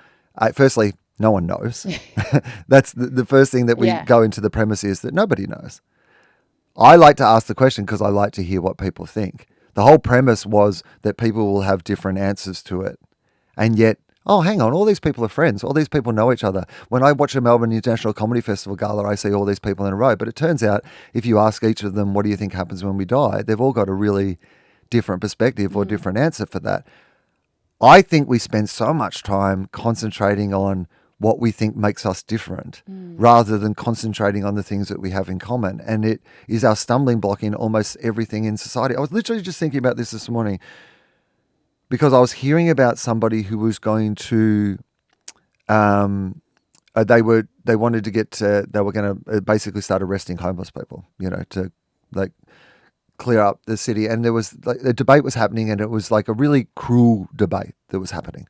Firstly, no one knows. That's the first thing that we go into the premise is that nobody knows. I like to ask the question because I like to hear what people think. The whole premise was that people will have different answers to it, and yet. Oh, hang on. All these people are friends. All these people know each other. When I watch a Melbourne International Comedy Festival gala, I see all these people in a row. But it turns out if you ask each of them, what do you think happens when we die? They've all got a really different perspective or different answer for that. I think we spend so much time concentrating on what we think makes us different rather than concentrating on the things that we have in common. And it is our stumbling block in almost everything in society. I was literally just thinking about this morning. Because I was hearing about somebody who was going to, they wanted to get, they were going to basically start arresting homeless people, you know, to like clear up the city. And there was like a debate was happening, and it was like a really cruel debate that was happening.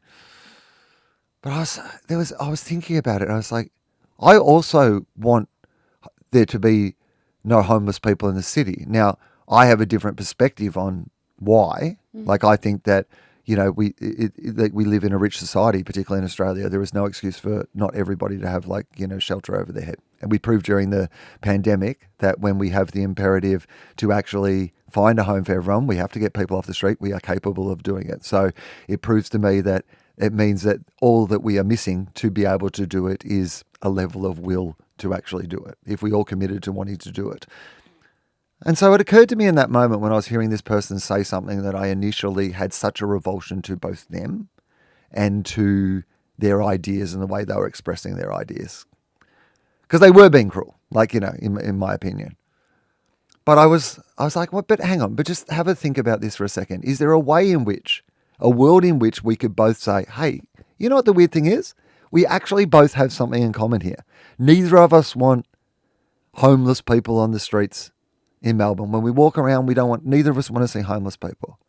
But I was thinking about it, and I was like, I also want there to be no homeless people in the city. Now, I have a different perspective on why. Like, I think that. You know, we live in a rich society, particularly in Australia. There is no excuse for not everybody to have, like, you know, shelter over their head. And we proved during the pandemic that when we have the imperative to actually find a home for everyone, we have to get people off the street. We are capable of doing it. So it proves to me that it means that all that we are missing to be able to do it is a level of will to actually do it, if we all committed to wanting to do it. And so it occurred to me in that moment when I was hearing this person say something that I initially had such a revulsion to both them and to their ideas and the way they were expressing their ideas. Because they were being cruel, like, you know, in my opinion. But I was like, well, but hang on, but just have a think about this for a second. Is there a world in which we could both say, hey, you know what the weird thing is? We actually both have something in common here. Neither of us want homeless people on the streets in Melbourne. When we walk around, neither of us want to see homeless people.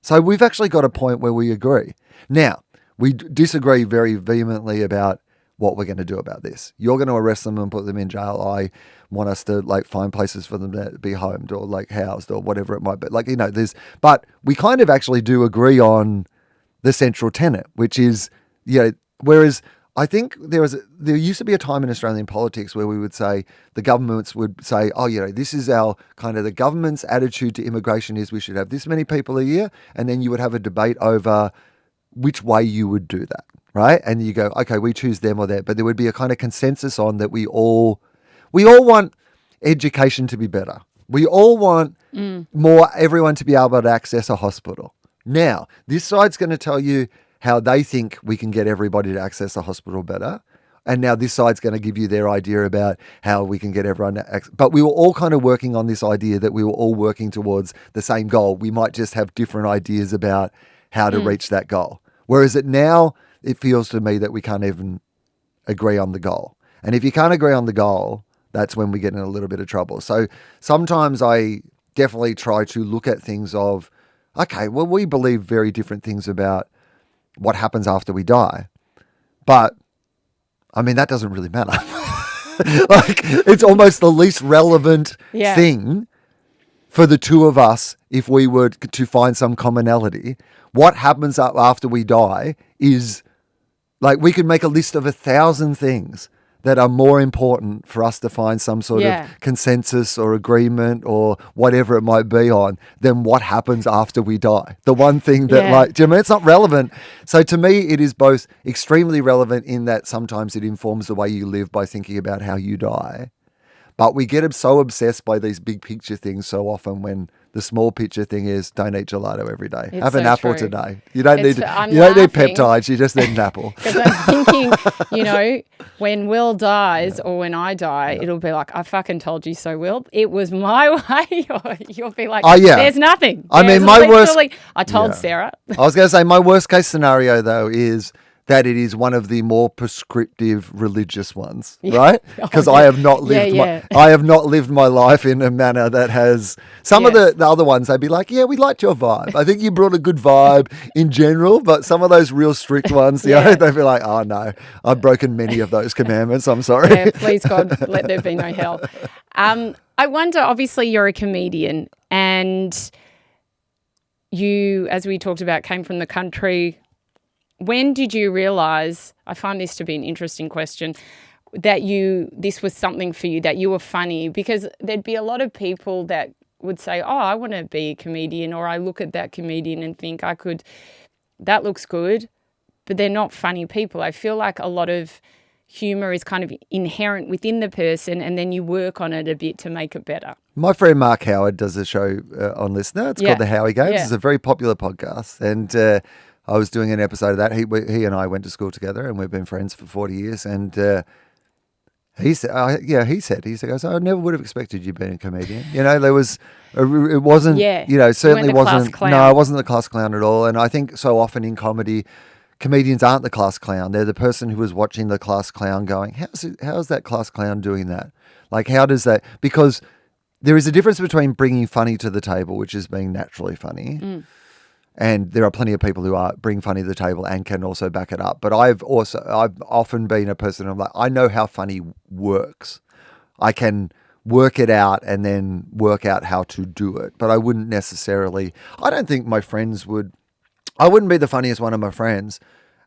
So we've actually got a point where we agree. Now, we disagree very vehemently about what we're going to do about this. You're going to arrest them and put them in jail. I want us to like find places for them to be homed or like housed or whatever it might be. Like, you know, but we kind of actually do agree on the central tenet, which is, you know, whereas I think there used to be a time in Australian politics where we would say, the governments would say, oh, you know, this is our kind of the government's attitude to immigration is we should have this many people a year. And then you would have a debate over which way you would do that, right? And you go, okay, we choose them or that. But there would be a kind of consensus on that we all want education to be better. We all want everyone to be able to access a hospital. Now, this side's going to tell you how they think we can get everybody to access a hospital better. And now this side's going to give you their idea about how we can get everyone to access. But we were all kind of working on this idea that we were all working towards the same goal. We might just have different ideas about how to reach that goal. Whereas now it feels to me that we can't even agree on the goal. And if you can't agree on the goal, that's when we get in a little bit of trouble. So sometimes I definitely try to look at things of, okay, well, we believe very different things about what happens after we die. But, I mean, that doesn't really matter. Like, it's almost the least relevant thing for the two of us if we were to find some commonality. What happens after we die is, like, we could make a list of 1,000 things that are more important for us to find some sort of consensus or agreement or whatever it might be on than what happens after we die. The one thing that, like, do you know, it's not relevant. So to me, it is both extremely relevant in that sometimes it informs the way you live by thinking about how you die. But we get so obsessed by these big picture things so often when the small picture thing is don't eat gelato every day. Have an apple today. You don't need peptides. You just need an apple. Because I'm thinking, you know, when Wil dies or when I die, it'll be like, I fucking told you so, Wil. It was my way. Or you'll be like, there's nothing. I told Sarah. I was going to say my worst case scenario though is that it is one of the more prescriptive religious ones, right? Because I have not lived I have not lived my life in a manner that has some of the other ones. They'd be like, yeah, we liked your vibe. I think you brought a good vibe in general, but some of those real strict ones, you know, they'd be like, oh no, I've broken many of those commandments. I'm sorry. Yeah, please God, let there be no hell. I wonder. Obviously, you're a comedian, and you, as we talked about, came from the country. When did you realise, I find this to be an interesting question, that this was something for you, that you were funny? Because there'd be a lot of people that would say, oh, I want to be a comedian, or I look at that comedian and think that looks good, but they're not funny people. I feel like a lot of humour is kind of inherent within the person, and then you work on it a bit to make it better. My friend Mark Howard does a show on Listener. It's called The Howie Games. Yeah. It's a very popular podcast, and I was doing an episode of that. He and I went to school together, and we've been friends for 40 years. And he said, I never would have expected you being a comedian. You know, it wasn't, you know, certainly wasn't. No, it wasn't the class clown at all. And I think so often in comedy, comedians aren't the class clown. They're the person who was watching the class clown going, how's that class clown doing that? Like, how does that? Because there is a difference between bringing funny to the table, which is being naturally funny. And there are plenty of people who bring funny to the table and can also back it up. But I've often been a person I'm like, I know how funny works. I can work it out and then work out how to do it. But I wouldn't necessarily, I don't think my friends I wouldn't be the funniest one of my friends.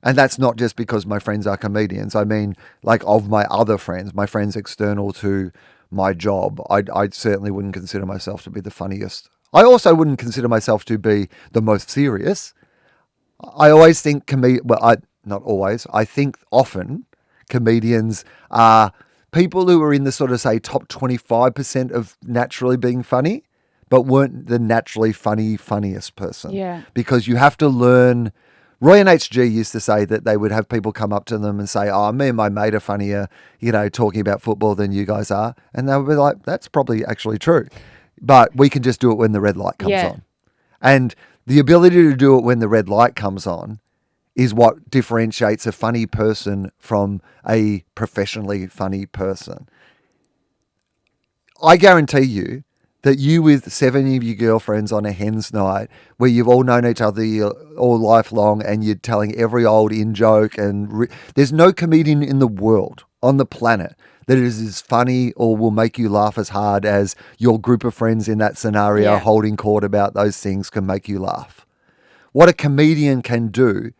And that's not just because my friends are comedians. I mean, like, of my other friends, my friends external to my job, I certainly wouldn't consider myself to be the funniest. I also wouldn't consider myself to be the most serious. I always think I think often comedians are people who are in the sort of, say, top 25% of naturally being funny, but weren't the naturally funniest person. Yeah. Because you have to learn. Roy and HG used to say that they would have people come up to them and say, oh, me and my mate are funnier, you know, talking about football than you guys are. And they would be like, that's probably actually true. But we can just do it when the red light comes on. And the ability to do it when the red light comes on is what differentiates a funny person from a professionally funny person. I guarantee you that you with 7 of your girlfriends on a hen's night where you've all known each other all life long and you're telling every old in-joke and there's no comedian in the world, on the planet, that is as funny or will make you laugh as hard as your group of friends in that scenario holding court about those things can make you laugh. What a comedian can do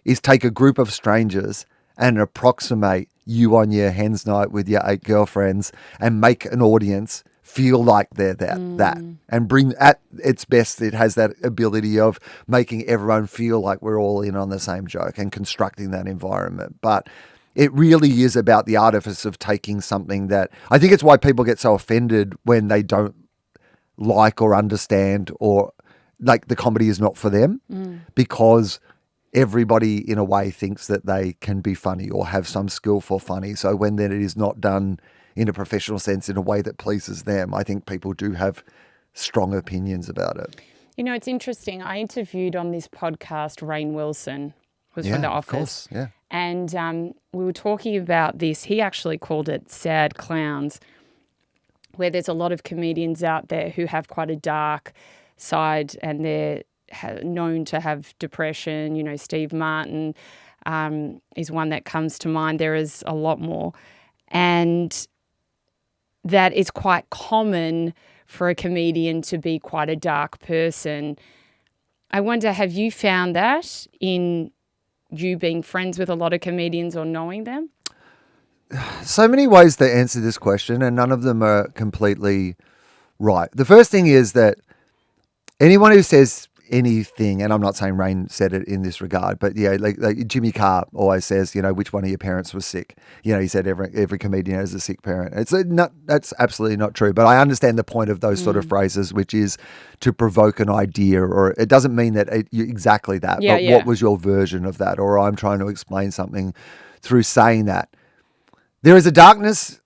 is take a group of strangers and approximate you on your hen's night with your 8 girlfriends and make an audience feel like they're that and bring at its best, it has that ability of making everyone feel like we're all in on the same joke and constructing that environment. But it really is about the artifice of taking something that I think it's why people get so offended when they don't like or understand or like the comedy is not for them because everybody in a way thinks that they can be funny or have some skill for funny. So when then it is not done in a professional sense in a way that pleases them, I think people do have strong opinions about it. You know, it's interesting. I interviewed on this podcast Rainn Wilson, who's from The Office. Of course, yeah. And we were talking about this. He actually called it sad clowns, where there's a lot of comedians out there who have quite a dark side and they're known to have depression. You know, Steve Martin is one that comes to mind. There is a lot more. And that it's quite common for a comedian to be quite a dark person. I wonder, have you found that in you being friends with a lot of comedians or knowing them? So many ways to answer this question, and none of them are completely right. The first thing is that anyone who says anything, and I'm not saying Rainn said it in this regard, but yeah, like Jimmy Carr always says, you know, which one of your parents was sick? You know, he said every comedian has a sick parent. That's absolutely not true. But I understand the point of those sort of phrases, which is to provoke an idea, or it doesn't mean that exactly that. But what was your version of that? Or I'm trying to explain something through saying that. There is a darkness,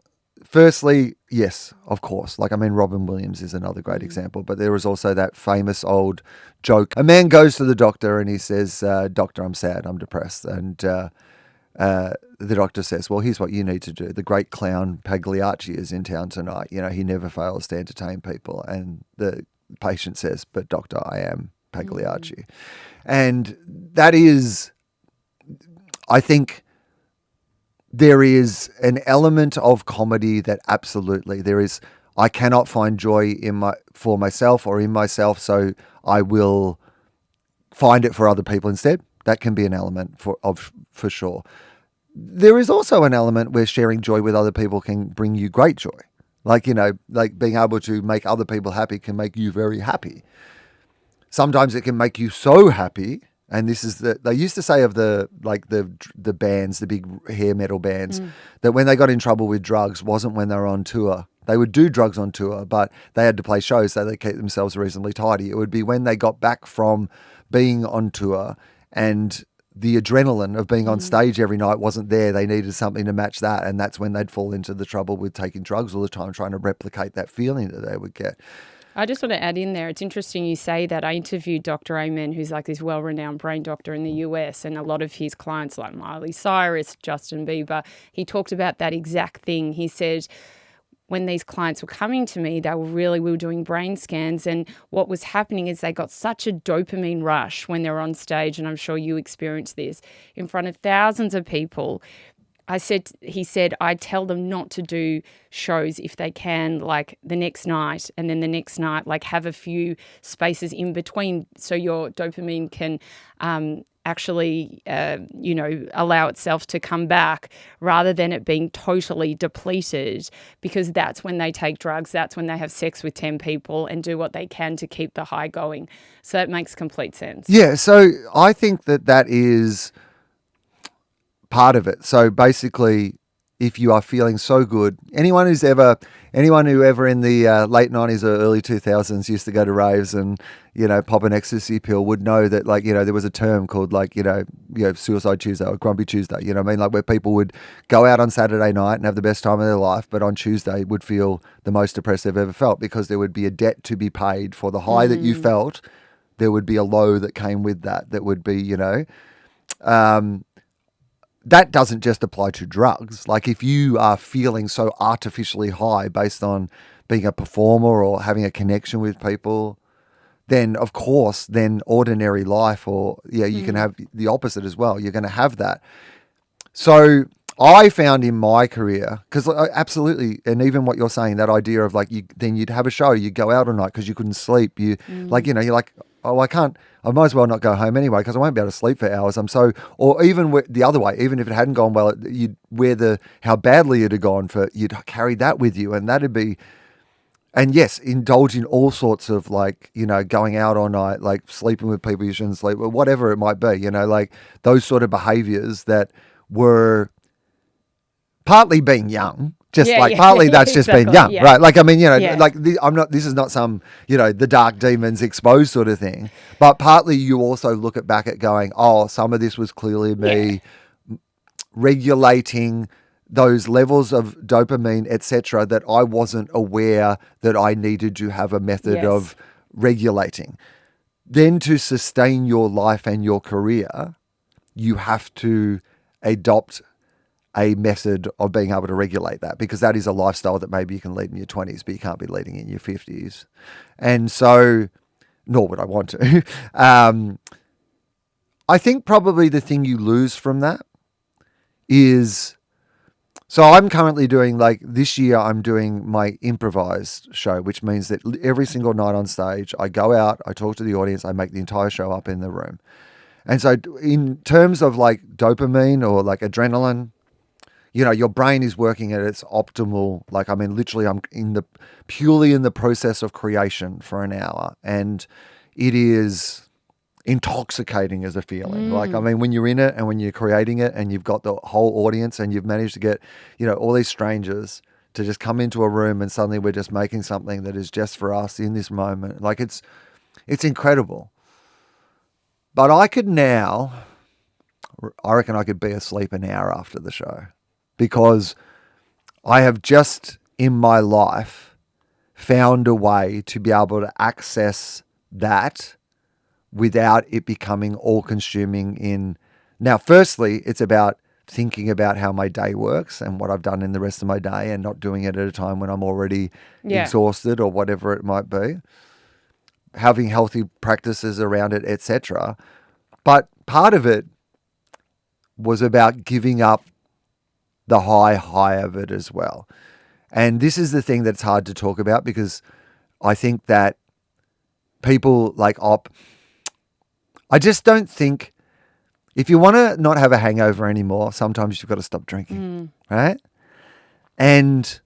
firstly, yes, of course. Like, I mean, Robin Williams is another great example, but there is also that famous old joke. A man goes to the doctor and he says, "Doctor, I'm sad, I'm depressed." And the doctor says, "Well, here's what you need to do. The great clown Pagliacci is in town tonight. You know, he never fails to entertain people." And the patient says, "But doctor, I am Pagliacci." And that is, I think, there is an element of comedy that absolutely there is. I cannot find joy for myself or in myself, so I will find it for other people instead. That can be an element for sure. There is also an element where sharing joy with other people can bring you great joy. Like, you know, like being able to make other people happy can make you very happy. Sometimes it can make you so happy. And this is they used to say of the bands, the big hair metal bands, that when they got in trouble with drugs wasn't when they were on tour. They would do drugs on tour, but they had to play shows so they kept themselves reasonably tidy. It would be when they got back from being on tour and the adrenaline of being on stage every night wasn't there. They needed something to match that. And that's when they'd fall into the trouble with taking drugs all the time, trying to replicate that feeling that they would get. I just want to add in there, it's interesting you say that. I interviewed Dr. Amen, who's like this well-renowned brain doctor in the US, and a lot of his clients like Miley Cyrus, Justin Bieber, he talked about that exact thing. He said when these clients were coming to me, we were doing brain scans, and what was happening is they got such a dopamine rush when they were on stage, and I'm sure you experienced this, in front of thousands of people. He said, I tell them not to do shows if they can, like the next night, and then the next night, like have a few spaces in between so your dopamine can actually, allow itself to come back rather than it being totally depleted, because that's when they take drugs, that's when they have sex with 10 people and do what they can to keep the high going. So that makes complete sense. Yeah, so I think that is part of it. So basically, if you are feeling so good, anyone who ever in the late 90s or early 2000s used to go to raves and, you know, pop an ecstasy pill would know that, like, you know, there was a term called Suicide Tuesday or Grumpy Tuesday, you know what I mean? Like, where people would go out on Saturday night and have the best time of their life, but on Tuesday would feel the most depressed they've ever felt because there would be a debt to be paid for the high that you felt. There would be a low that came with that would be, you know, that doesn't just apply to drugs. Like, if you are feeling so artificially high based on being a performer or having a connection with people, then of course, then ordinary life you can have the opposite as well. You're going to have that. So I found in my career, because absolutely, and even what you're saying, that idea of like, then you'd have a show, you'd go out all night because you couldn't sleep. You're like, oh, I might as well not go home anyway because I won't be able to sleep for hours. Or even the other way, even if it hadn't gone well, you'd wear how badly it had gone you'd carry that with you, and that'd be, and yes, indulge in all sorts of, like, you know, going out all night, like sleeping with people you shouldn't sleep with, whatever it might be, you know, like those sort of behaviors that were partly being young. Partly that's just exactly, been young, right? Like, I mean, you know, like this is not some, you know, the dark demons exposed sort of thing, but partly you also look back at going, oh, some of this was clearly me regulating those levels of dopamine, etc., that I wasn't aware that I needed to have a method of regulating. Then to sustain your life and your career, you have to adopt a method of being able to regulate that, because that is a lifestyle that maybe you can lead in your 20s, but you can't be leading in your 50s. And so, nor would I want to. I think probably the thing you lose from that is, so I'm currently doing, like, this year I'm doing my improvised show, which means that every single night on stage, I go out, I talk to the audience, I make the entire show up in the room. And so in terms of like dopamine or like adrenaline, you know, your brain is working at its optimal, like, I mean, literally I'm purely in the process of creation for an hour, and it is intoxicating as a feeling. Like, I mean, when you're in it and when you're creating it and you've got the whole audience and you've managed to get, you know, all these strangers to just come into a room and suddenly we're just making something that is just for us in this moment. Like, it's incredible. But I reckon I could be asleep an hour after the show, because I have just in my life found a way to be able to access that without it becoming all consuming in. Now, firstly, it's about thinking about how my day works and what I've done in the rest of my day and not doing it at a time when I'm already exhausted or whatever it might be. Having healthy practices around it, etc. But part of it was about giving up the high of it as well. And this is the thing that's hard to talk about because I think that people I just don't think, if you want to not have a hangover anymore, sometimes you've got to stop drinking, right? And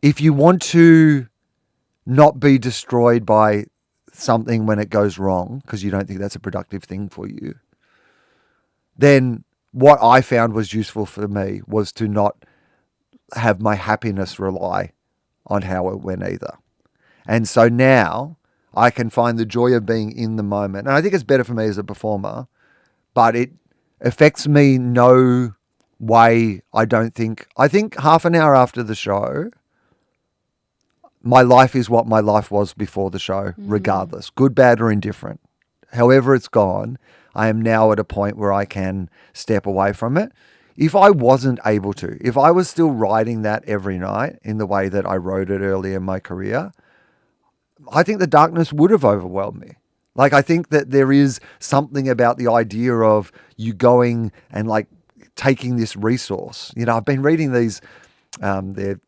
if you want to not be destroyed by something when it goes wrong, because you don't think that's a productive thing for you, then what I found was useful for me was to not have my happiness rely on how it went either. And so now I can find the joy of being in the moment. And I think it's better for me as a performer, but it affects me no way. I think half an hour after the show, my life is what my life was before the show, regardless, good, bad, or indifferent. However it's gone, I am now at a point where I can step away from it. If I wasn't able to, if I was still writing that every night in the way that I wrote it early in my career, I think the darkness would have overwhelmed me. Like, I think that there is something about the idea of you going and taking this resource. I've been reading these, they're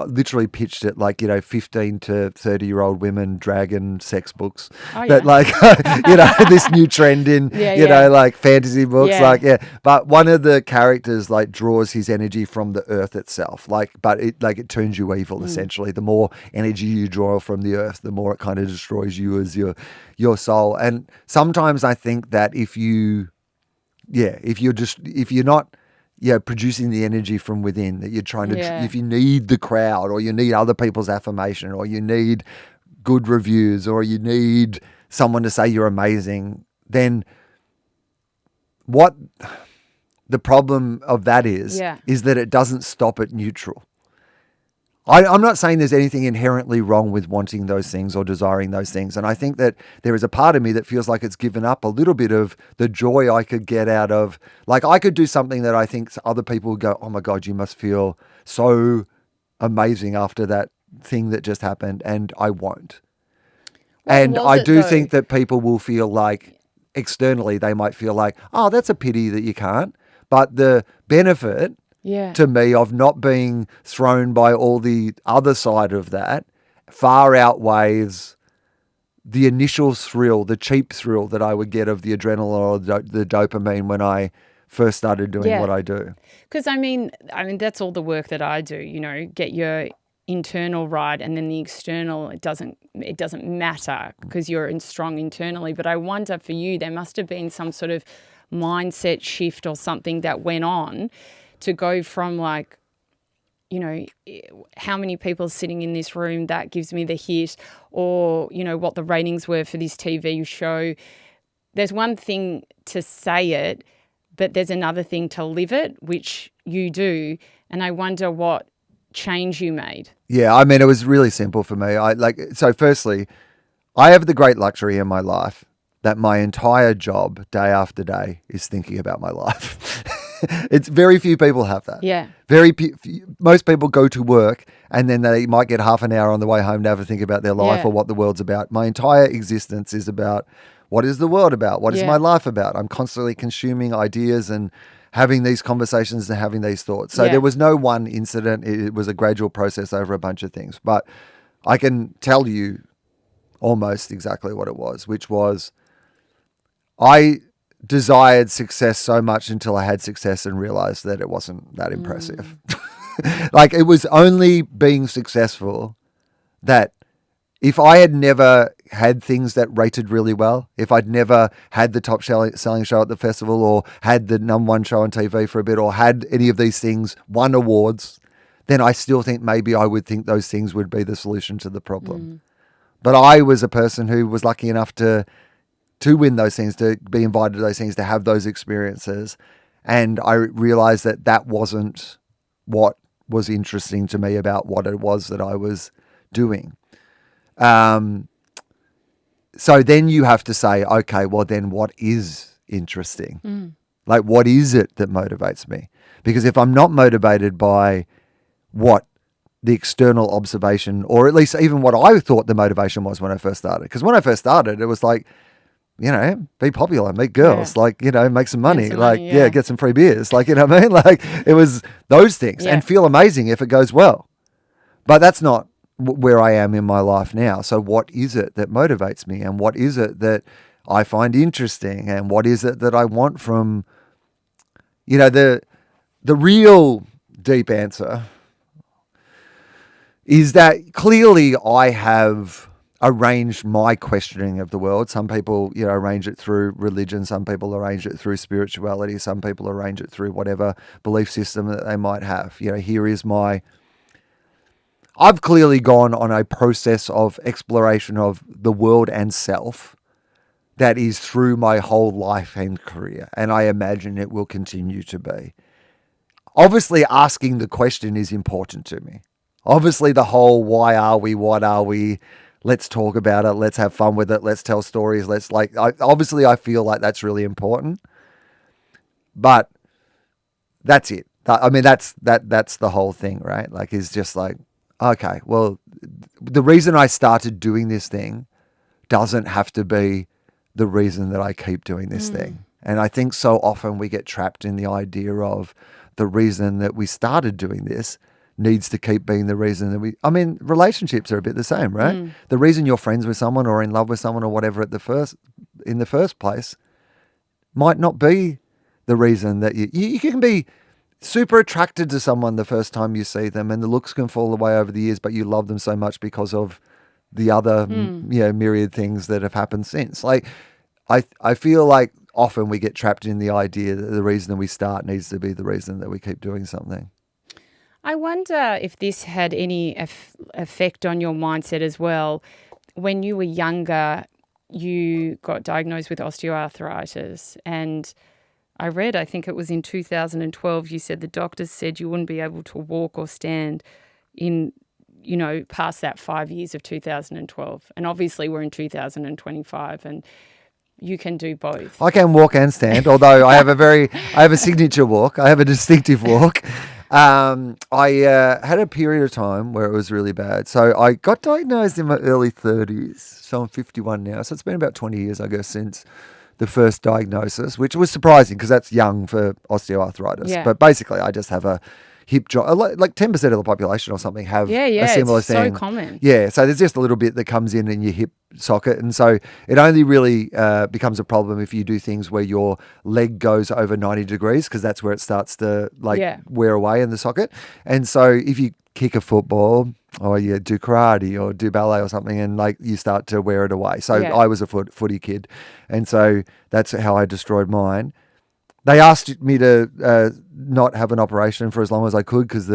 literally pitched it 15 to 30-year-old women dragon sex books. Oh, yeah. That this new trend in, fantasy books. But one of the characters draws his energy from the earth itself. But it turns you evil, essentially. The more energy you draw from the earth, the more it kind of destroys you as your soul. And sometimes I think that if you're not producing the energy from within, that you're trying to, if you need the crowd or you need other people's affirmation or you need good reviews or you need someone to say you're amazing, then what the problem of that is that it doesn't stop at neutral. I'm not saying there's anything inherently wrong with wanting those things or desiring those things. And I think that there is a part of me that feels like it's given up a little bit of the joy I could get out of, I could do something that I think other people would go, oh my God, you must feel so amazing after that thing that just happened. And I won't. And I do think that people will feel like externally, they might feel like, oh, that's a pity that you can't. But the benefit to me of not being thrown by all the other side of that far outweighs the initial thrill, the cheap thrill that I would get of the adrenaline or the dopamine when I first started doing what I do. Because I mean that's all the work that I do, get your internal right, and then the external, it doesn't matter because you're strong internally. But I wonder for you, there must have been some sort of mindset shift or something that went on to go from how many people sitting in this room, that gives me the hit, or, what the ratings were for this TV show. There's one thing to say it, but there's another thing to live it, which you do. And I wonder what change you made. Yeah, it was really simple for me. So firstly, I have the great luxury in my life that my entire job, day after day, is thinking about my life. It's very few people have that. Yeah. Most people go to work and then they might get half an hour on the way home to have a think about their life or what the world's about. My entire existence is about what is the world about? What is my life about? I'm constantly consuming ideas and having these conversations and having these thoughts. So there was no one incident. It was a gradual process over a bunch of things. But I can tell you almost exactly what it was, which was I desired success so much until I had success and realized that it wasn't that impressive. It was only being successful that if I had never had things that rated really well, if I'd never had the top selling show at the festival or had the #1 show on TV for a bit or had any of these things, won awards, then I still think maybe I would think those things would be the solution to the problem. But I was a person who was lucky enough to win those things, to be invited to those things, to have those experiences. And I realized that wasn't what was interesting to me about what it was that I was doing. So then you have to say, okay, well then what is interesting? Like, what is it that motivates me? Because if I'm not motivated by what the external observation, or at least even what I thought the motivation was when I first started. Because when I first started, it was like, be popular, meet girls, make some money, get some free beers, you know what I mean? Like, it was those things and feel amazing if it goes well. But that's not where I am in my life now. So what is it that motivates me, and what is it that I find interesting, and what is it that I want from, the real deep answer is that clearly I have arranged my questioning of the world. Some people, arrange it through religion. Some people arrange it through spirituality. Some people arrange it through whatever belief system that they might have. I've clearly gone on a process of exploration of the world and self that is through my whole life and career. And I imagine it will continue to be. Obviously, asking the question is important to me. Obviously, the whole why are we, what are we, let's talk about it, let's have fun with it, let's tell stories, obviously I feel like that's really important. But that's it. I mean, that's the whole thing, right? Like, it's just like, okay, well, the reason I started doing this thing doesn't have to be the reason that I keep doing this thing. And I think so often we get trapped in the idea of the reason that we started doing this needs to keep being the reason that relationships are a bit the same, right? The reason you're friends with someone or in love with someone or whatever in the first place might not be the reason that you can be super attracted to someone the first time you see them, and the looks can fall away over the years, but you love them so much because of the other myriad things that have happened since. Like, I feel like often we get trapped in the idea that the reason that we start needs to be the reason that we keep doing something. I wonder if this had any effect on your mindset as well. When you were younger, you got diagnosed with osteoarthritis, and I think it was in 2012, you said the doctors said you wouldn't be able to walk or stand in, past that 5 years of 2012. And obviously we're in 2025 and you can do both. I can walk and stand, although I have a signature walk. I have a distinctive walk. I had a period of time where it was really bad. So I got diagnosed in my early 30s. So I'm 51 now. So it's been about 20 years, I guess, since the first diagnosis, which was surprising because that's young for osteoarthritis. Yeah. But basically, I just have a hip joint. Like 10% of the population or something have a similar it's thing. so common. Yeah, so there's just a little bit that comes in your hip socket. And so it only really becomes a problem if you do things where your leg goes over 90 degrees, because that's where it starts to wear away in the socket. And so if you kick a football or you do karate or do ballet or something, and you start to wear it away. So I was a footy kid, and so that's how I destroyed mine. They asked me to not have an operation for as long as I could because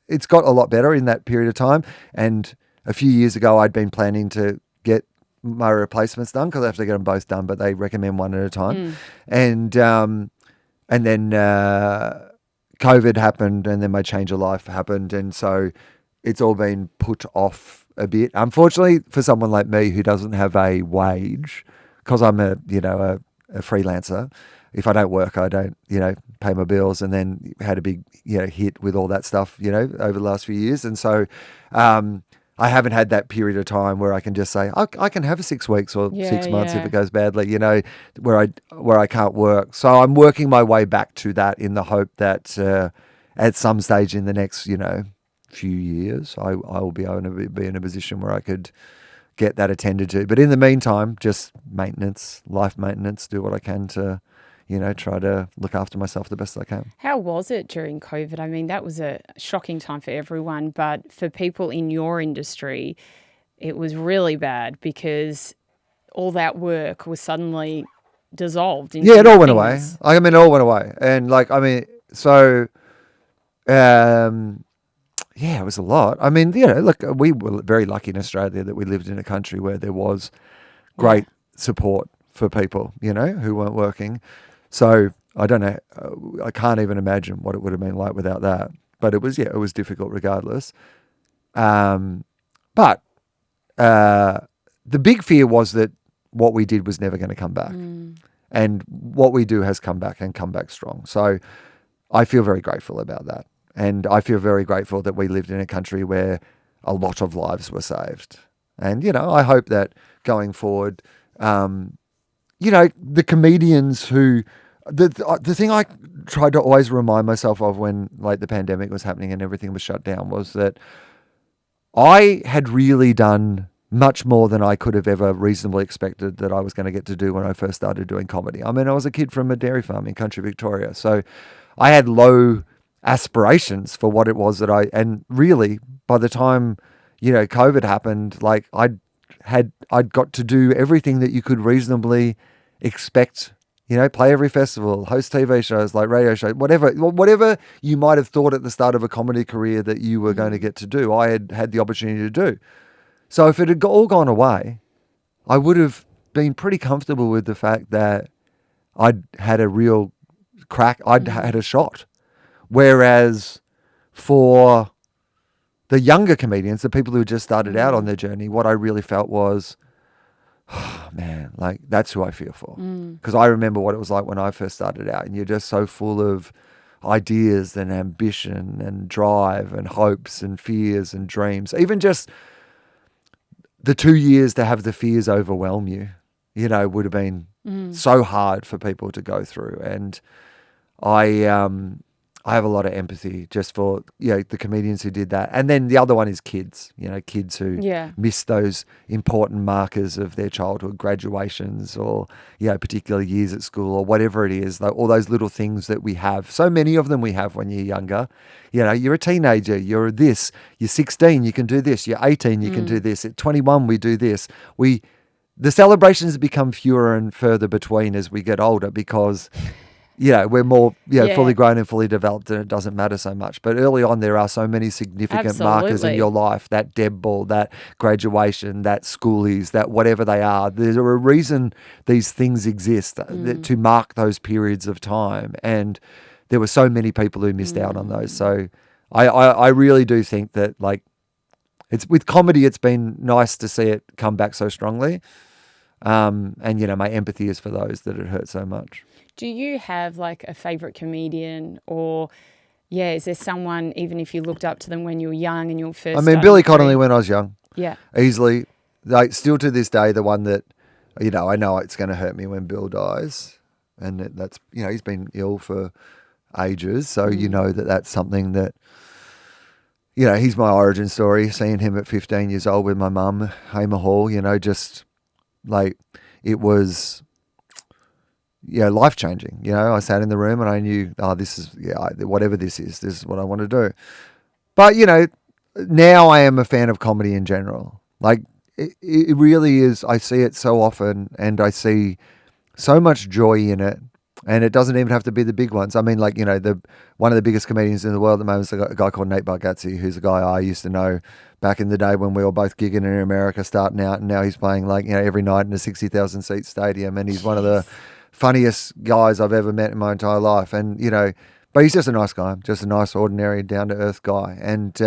it's got a lot better in that period of time. And a few years ago, I'd been planning to get my replacements done because I have to get them both done, but they recommend one at a time. And then COVID happened, and then my change of life happened, and so it's all been put off a bit. Unfortunately, for someone like me who doesn't have a wage, because I'm a freelancer. If I don't work, I don't, pay my bills, and then had a big, hit with all that stuff, over the last few years. And so I haven't had that period of time where I can just say, I can have 6 weeks or 6 months if it goes badly, where I can't work. So I'm working my way back to that in the hope that at some stage in the next, few years, I will be able to be in a position where I could get that attended to. But in the meantime, just life maintenance, do what I can to, try to look after myself the best I can. How was it during COVID? I mean, that was a shocking time for everyone, but for people in your industry, it was really bad because all that work was suddenly dissolved. It all went away. It all went away. And it was a lot. We were very lucky in Australia that we lived in a country where there was great support for people, who weren't working. So I don't know. I can't even imagine what it would have been like without that. but it was difficult regardless. But the big fear was that what we did was never going to come back. And what we do has come back and come back strong. So I feel very grateful about that. And I feel very grateful that we lived in a country where a lot of lives were saved. And, I hope that going forward, the comedians who, the thing I tried to always remind myself of when like the pandemic was happening and everything was shut down was that I had really done much more than I could have ever reasonably expected that I was going to get to do when I first started doing comedy. I mean, I was a kid from a dairy farm in country Victoria, so I had low aspirations for what it was and really by the time, COVID happened, like I'd got to do everything that you could reasonably expect, play every festival, host TV shows, like radio shows, whatever you might have thought at the start of a comedy career that you were going to get to do, I had the opportunity to do. So if it had all gone away, I would have been pretty comfortable with the fact that I'd had a real crack, I'd had a shot. Whereas for the younger comedians, the people who just started out on their journey, what I really felt was, oh, man, like that's who I fear for. Because I remember what it was like when I first started out, and you're just so full of ideas and ambition and drive and hopes and fears and dreams. Even just the 2 years to have the fears overwhelm you, would have been so hard for people to go through. And I have a lot of empathy just for, the comedians who did that. And then the other one is kids, kids who miss those important markers of their childhood, graduations or, particular years at school or whatever it is, all those little things that we have. So many of them we have when you're younger. You're a teenager, you're 16, you can do this, you're 18, you can do this. At 21, we do this. The celebrations become fewer and further between as we get older because we're more fully grown and fully developed, and it doesn't matter so much. But early on, there are so many significant markers in your life, that deb ball, that graduation, that schoolies, that whatever they are. There's a reason these things exist to mark those periods of time. And there were so many people who missed out on those. So I really do think that, like, it's with comedy, it's been nice to see it come back so strongly. And, my empathy is for those that it hurt so much. Do you have like a favourite comedian or, is there someone, even if you looked up to them when you were young and you were first Billy Connolly when I was young. Yeah. Easily. Like, still to this day, the one that, I know it's going to hurt me when Bill dies. And that's, he's been ill for ages. So that's something that, he's my origin story. Seeing him at 15 years old with my mum, Hamer Hall, just like it was... life-changing. I sat in the room and I knew, this is, whatever this is what I want to do. But, now I am a fan of comedy in general. Like, it really is. I see it so often and I see so much joy in it. And it doesn't even have to be the big ones. I mean, like, one of the biggest comedians in the world at the moment is a guy called Nate Bargatze, who's a guy I used to know back in the day when we were both gigging in America starting out. And now he's playing, like, every night in a 60,000 seat stadium. And he's one of the funniest guys I've ever met in my entire life. And, but he's just a nice guy, just a nice, ordinary, down-to-earth guy. And,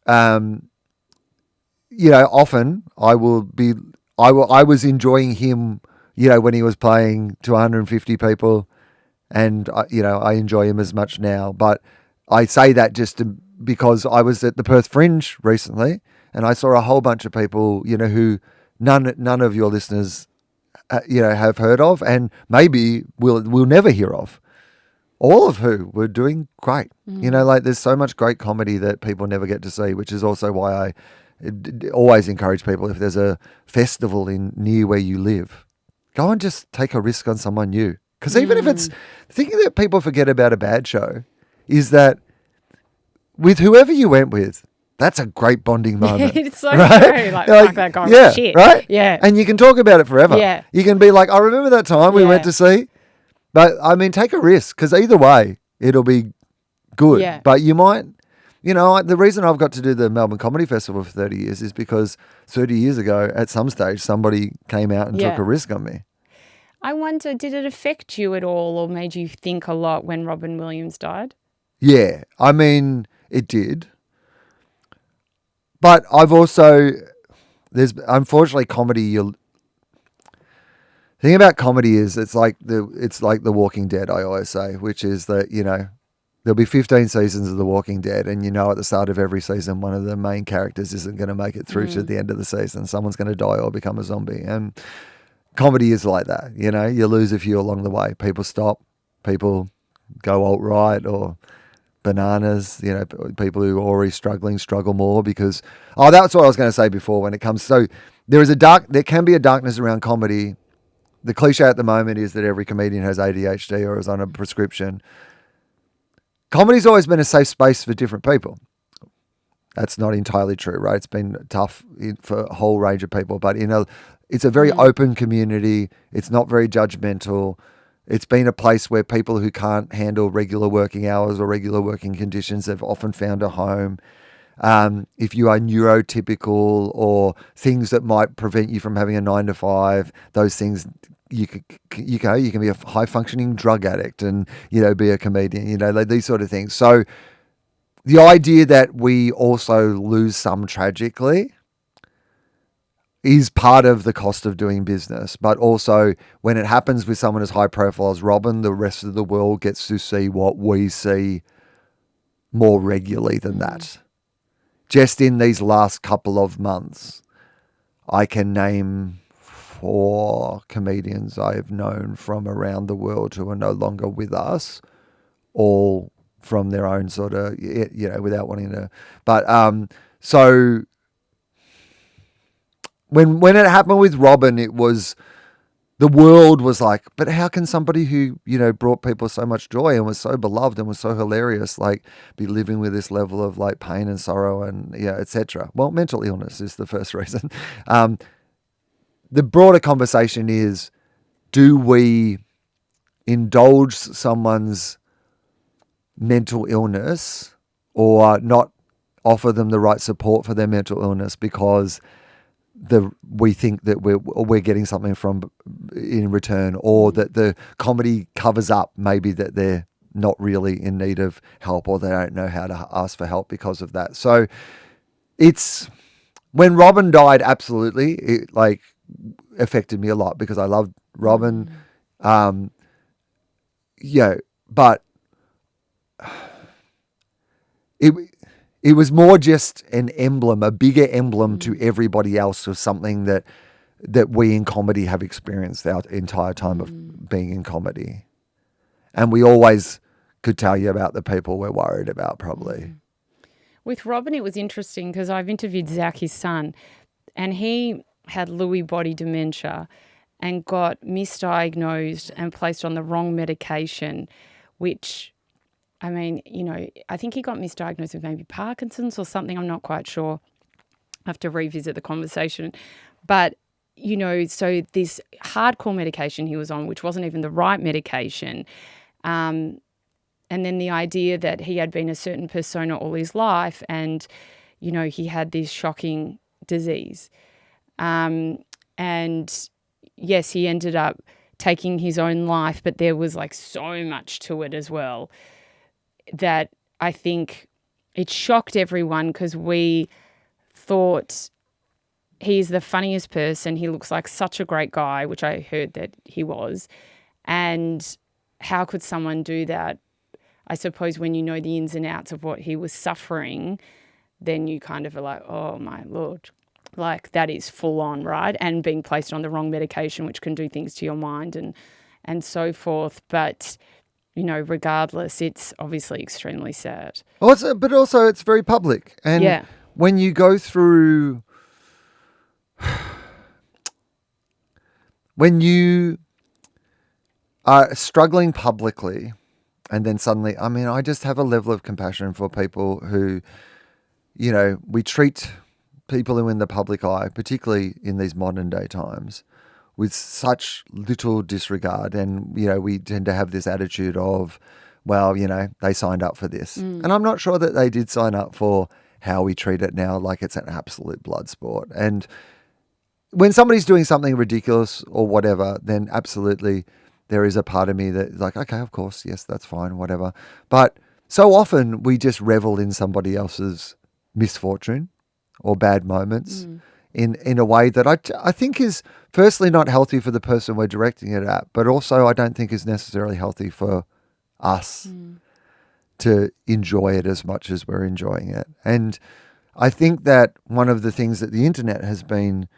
often I was enjoying him, when he was playing to 150 people, and, I enjoy him as much now. But I say that because I was at the Perth Fringe recently, and I saw a whole bunch of people, who none of your listeners have heard of, and maybe we'll never hear of, all of who were doing great. Like, there's so much great comedy that people never get to see, which is also why I always encourage people, if there's a festival near where you live, go and just take a risk on someone new. Because even if it's, the thing that people forget about a bad show is that with whoever you went with, that's a great bonding moment. It's so right? true. Like, fuck that guy was shit. Right? Yeah. And you can talk about it forever. Yeah. You can be like, I remember that time we went to see. But, take a risk, because either way, it'll be good. Yeah. But you might, the reason I've got to do the Melbourne Comedy Festival for 30 years is because 30 years ago, at some stage, somebody came out and took a risk on me. I wonder, did it affect you at all or made you think a lot when Robin Williams died? Yeah, I mean, it did. But I've also, there's unfortunately comedy. The thing about comedy is it's like the Walking Dead. I always say, which is that there'll be 15 seasons of The Walking Dead, and at the start of every season, one of the main characters isn't going to make it through to the end of the season. Someone's going to die or become a zombie, and comedy is like that. You lose a few along the way. People stop. People go alt-right or bananas. People who are already struggling struggle more because that's what I was going to say before. When it comes, so there can be a darkness around comedy. The cliche at the moment is that every comedian has ADHD or is on a prescription. Comedy's always been a safe space for different people. That's not entirely true, right? It's been tough for a whole range of people, but it's a very open community. It's not very judgmental. It's been a place where people who can't handle regular working hours or regular working conditions have often found a home. If you are neurotypical or things that might prevent you from having a 9 to 5, those things you can be a high functioning drug addict and be a comedian, like these sort of things. So the idea that we also lose some tragically is part of the cost of doing business. But also when it happens with someone as high profile as Robin, the rest of the world gets to see what we see more regularly than that. Just in these last couple of months, I can name 4 comedians I have known from around the world who are no longer with us, all from their own sort of, without wanting to. But so when it happened with Robin, it was, the world was like, but how can somebody who, brought people so much joy and was so beloved and was so hilarious, like be living with this level of like pain and sorrow and, etc. Well, mental illness is the first reason. The broader conversation is, do we indulge someone's mental illness or not offer them the right support for their mental illness because we think that we're getting something from in return, or that the comedy covers up maybe that they're not really in need of help or they don't know how to ask for help because of that. So it's, when Robin died, absolutely, it like affected me a lot because I loved Robin. But it was more just an emblem, a bigger emblem to everybody else of something that we in comedy have experienced our entire time of being in comedy. And we always could tell you about the people we're worried about, probably. With Robin, it was interesting because I've interviewed Zach, his son, and he had Lewy body dementia and got misdiagnosed and placed on the wrong medication, which, I mean, I think he got misdiagnosed with maybe Parkinson's or something. I'm not quite sure. I have to revisit the conversation. But, so this hardcore medication he was on, which wasn't even the right medication, and then the idea that he had been a certain persona all his life and, he had this shocking disease. And yes, he ended up taking his own life, but there was like so much to it as well that I think it shocked everyone because we thought he's the funniest person. He looks like such a great guy, which I heard that he was. And how could someone do that? I suppose when you know the ins and outs of what he was suffering, then you kind of are like, oh my Lord, like that is full on, right? And being placed on the wrong medication, which can do things to your mind and so forth. But, regardless, it's obviously extremely sad. But also it's very public. And when you go through, when you are struggling publicly and then suddenly, I just have a level of compassion for people who, we treat people who are in the public eye, particularly in these modern day times, with such little disregard. And, we tend to have this attitude of, well, they signed up for this. And I'm not sure that they did sign up for how we treat it now, like it's an absolute blood sport. And when somebody's doing something ridiculous or whatever, then absolutely there is a part of me that is like, okay, of course, yes, that's fine, whatever. But so often we just revel in somebody else's misfortune or bad moments in a way that I think is firstly not healthy for the person we're directing it at, but also I don't think is necessarily healthy for us to enjoy it as much as we're enjoying it. And I think that one of the things that the internet has been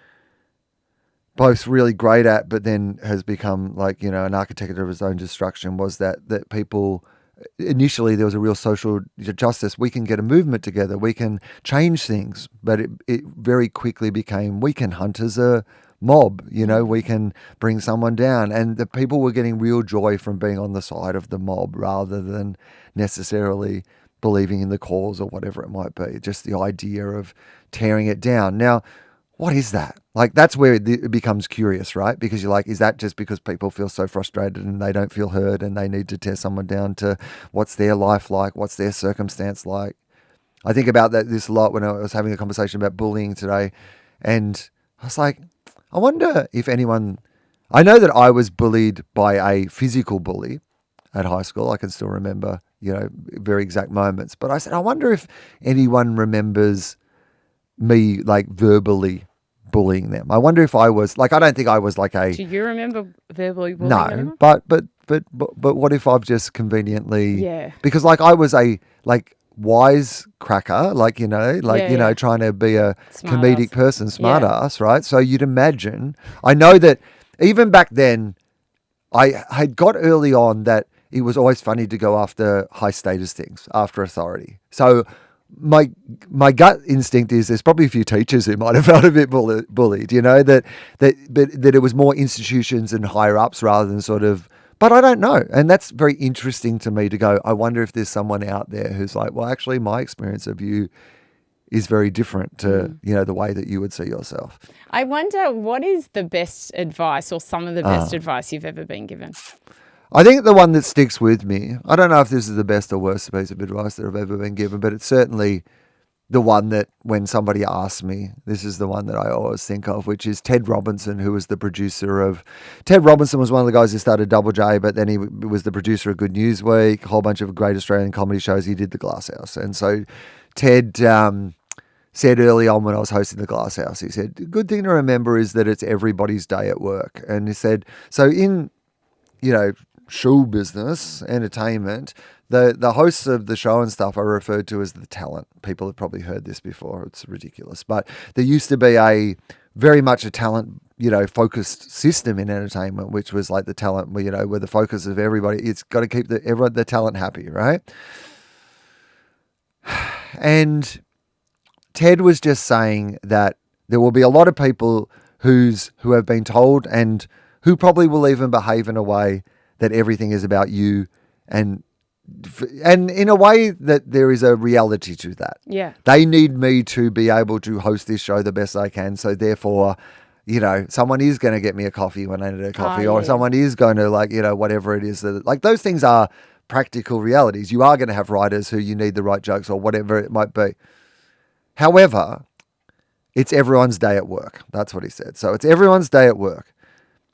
both really great at, but then has become like, you know, an architect of its own destruction, was that people initially there was a real social justice. We can get a movement together. We can change things. But it very quickly became, we can hunt as a mob, you know, we can bring someone down. And the people were getting real joy from being on the side of the mob rather than necessarily believing in the cause or whatever it might be. Just the idea of tearing it down. Now, what is that? Like, that's where it becomes curious, right? Because you're like, is that just because people feel so frustrated and they don't feel heard and they need to tear someone down to what's their life like? What's their circumstance like? I think about this a lot when I was having a conversation about bullying today. And I was like, I wonder if anyone, I know that I was bullied by a physical bully at high school. I can still remember, you know, very exact moments. But I said, I wonder if anyone remembers me like verbally bullying them. I wonder if I was like, I don't think I was like a. Do you remember verbally bullying No, anyone? but what if I've just conveniently? Yeah. Because like I was a like wise cracker, like, you know, like, Yeah, you know, yeah. trying to be a Smart comedic ass. person, smart Yeah. ass, right? So you'd imagine. I know that even back then, I had got early on that it was always funny to go after high status things, after authority. So my gut instinct is there's probably a few teachers who might have felt a bit bullied, you know, that it was more institutions and higher ups rather than sort of, but I don't know. And that's very interesting to me to go, I wonder if there's someone out there who's like, well, actually my experience of you is very different to, you know, the way that you would see yourself. I wonder, what is the best advice or some of the best advice you've ever been given? I think the one that sticks with me, I don't know if this is the best or worst piece of advice that I've ever been given, but it's certainly the one that when somebody asks me, this is the one that I always think of, which is Ted Robinson, who was the producer of... Ted Robinson was one of the guys who started Double J, but then he was the producer of Good News Week, a whole bunch of great Australian comedy shows. He did The Glass House. And so Ted said early on when I was hosting The Glass House, he said, the good thing to remember is that it's everybody's day at work. And he said, so in, you know, show business, entertainment, the hosts of the show and stuff are referred to as the talent. People have probably heard this before. It's ridiculous. But there used to be a very much a talent, you know, focused system in entertainment, which was like the talent, you know, where the focus of everybody, it's got to keep the talent happy, right? And Ted was just saying that there will be a lot of people who have been told and who probably will even behave in a way that everything is about you, and in a way that there is a reality to that. Yeah. They need me to be able to host this show the best I can. So therefore, you know, someone is going to get me a coffee when I need a coffee, or yeah. someone is going to, like, you know, whatever it is that, like, those things are practical realities. You are going to have writers who you need the right jokes or whatever it might be. However, it's everyone's day at work. That's what he said. So it's everyone's day at work.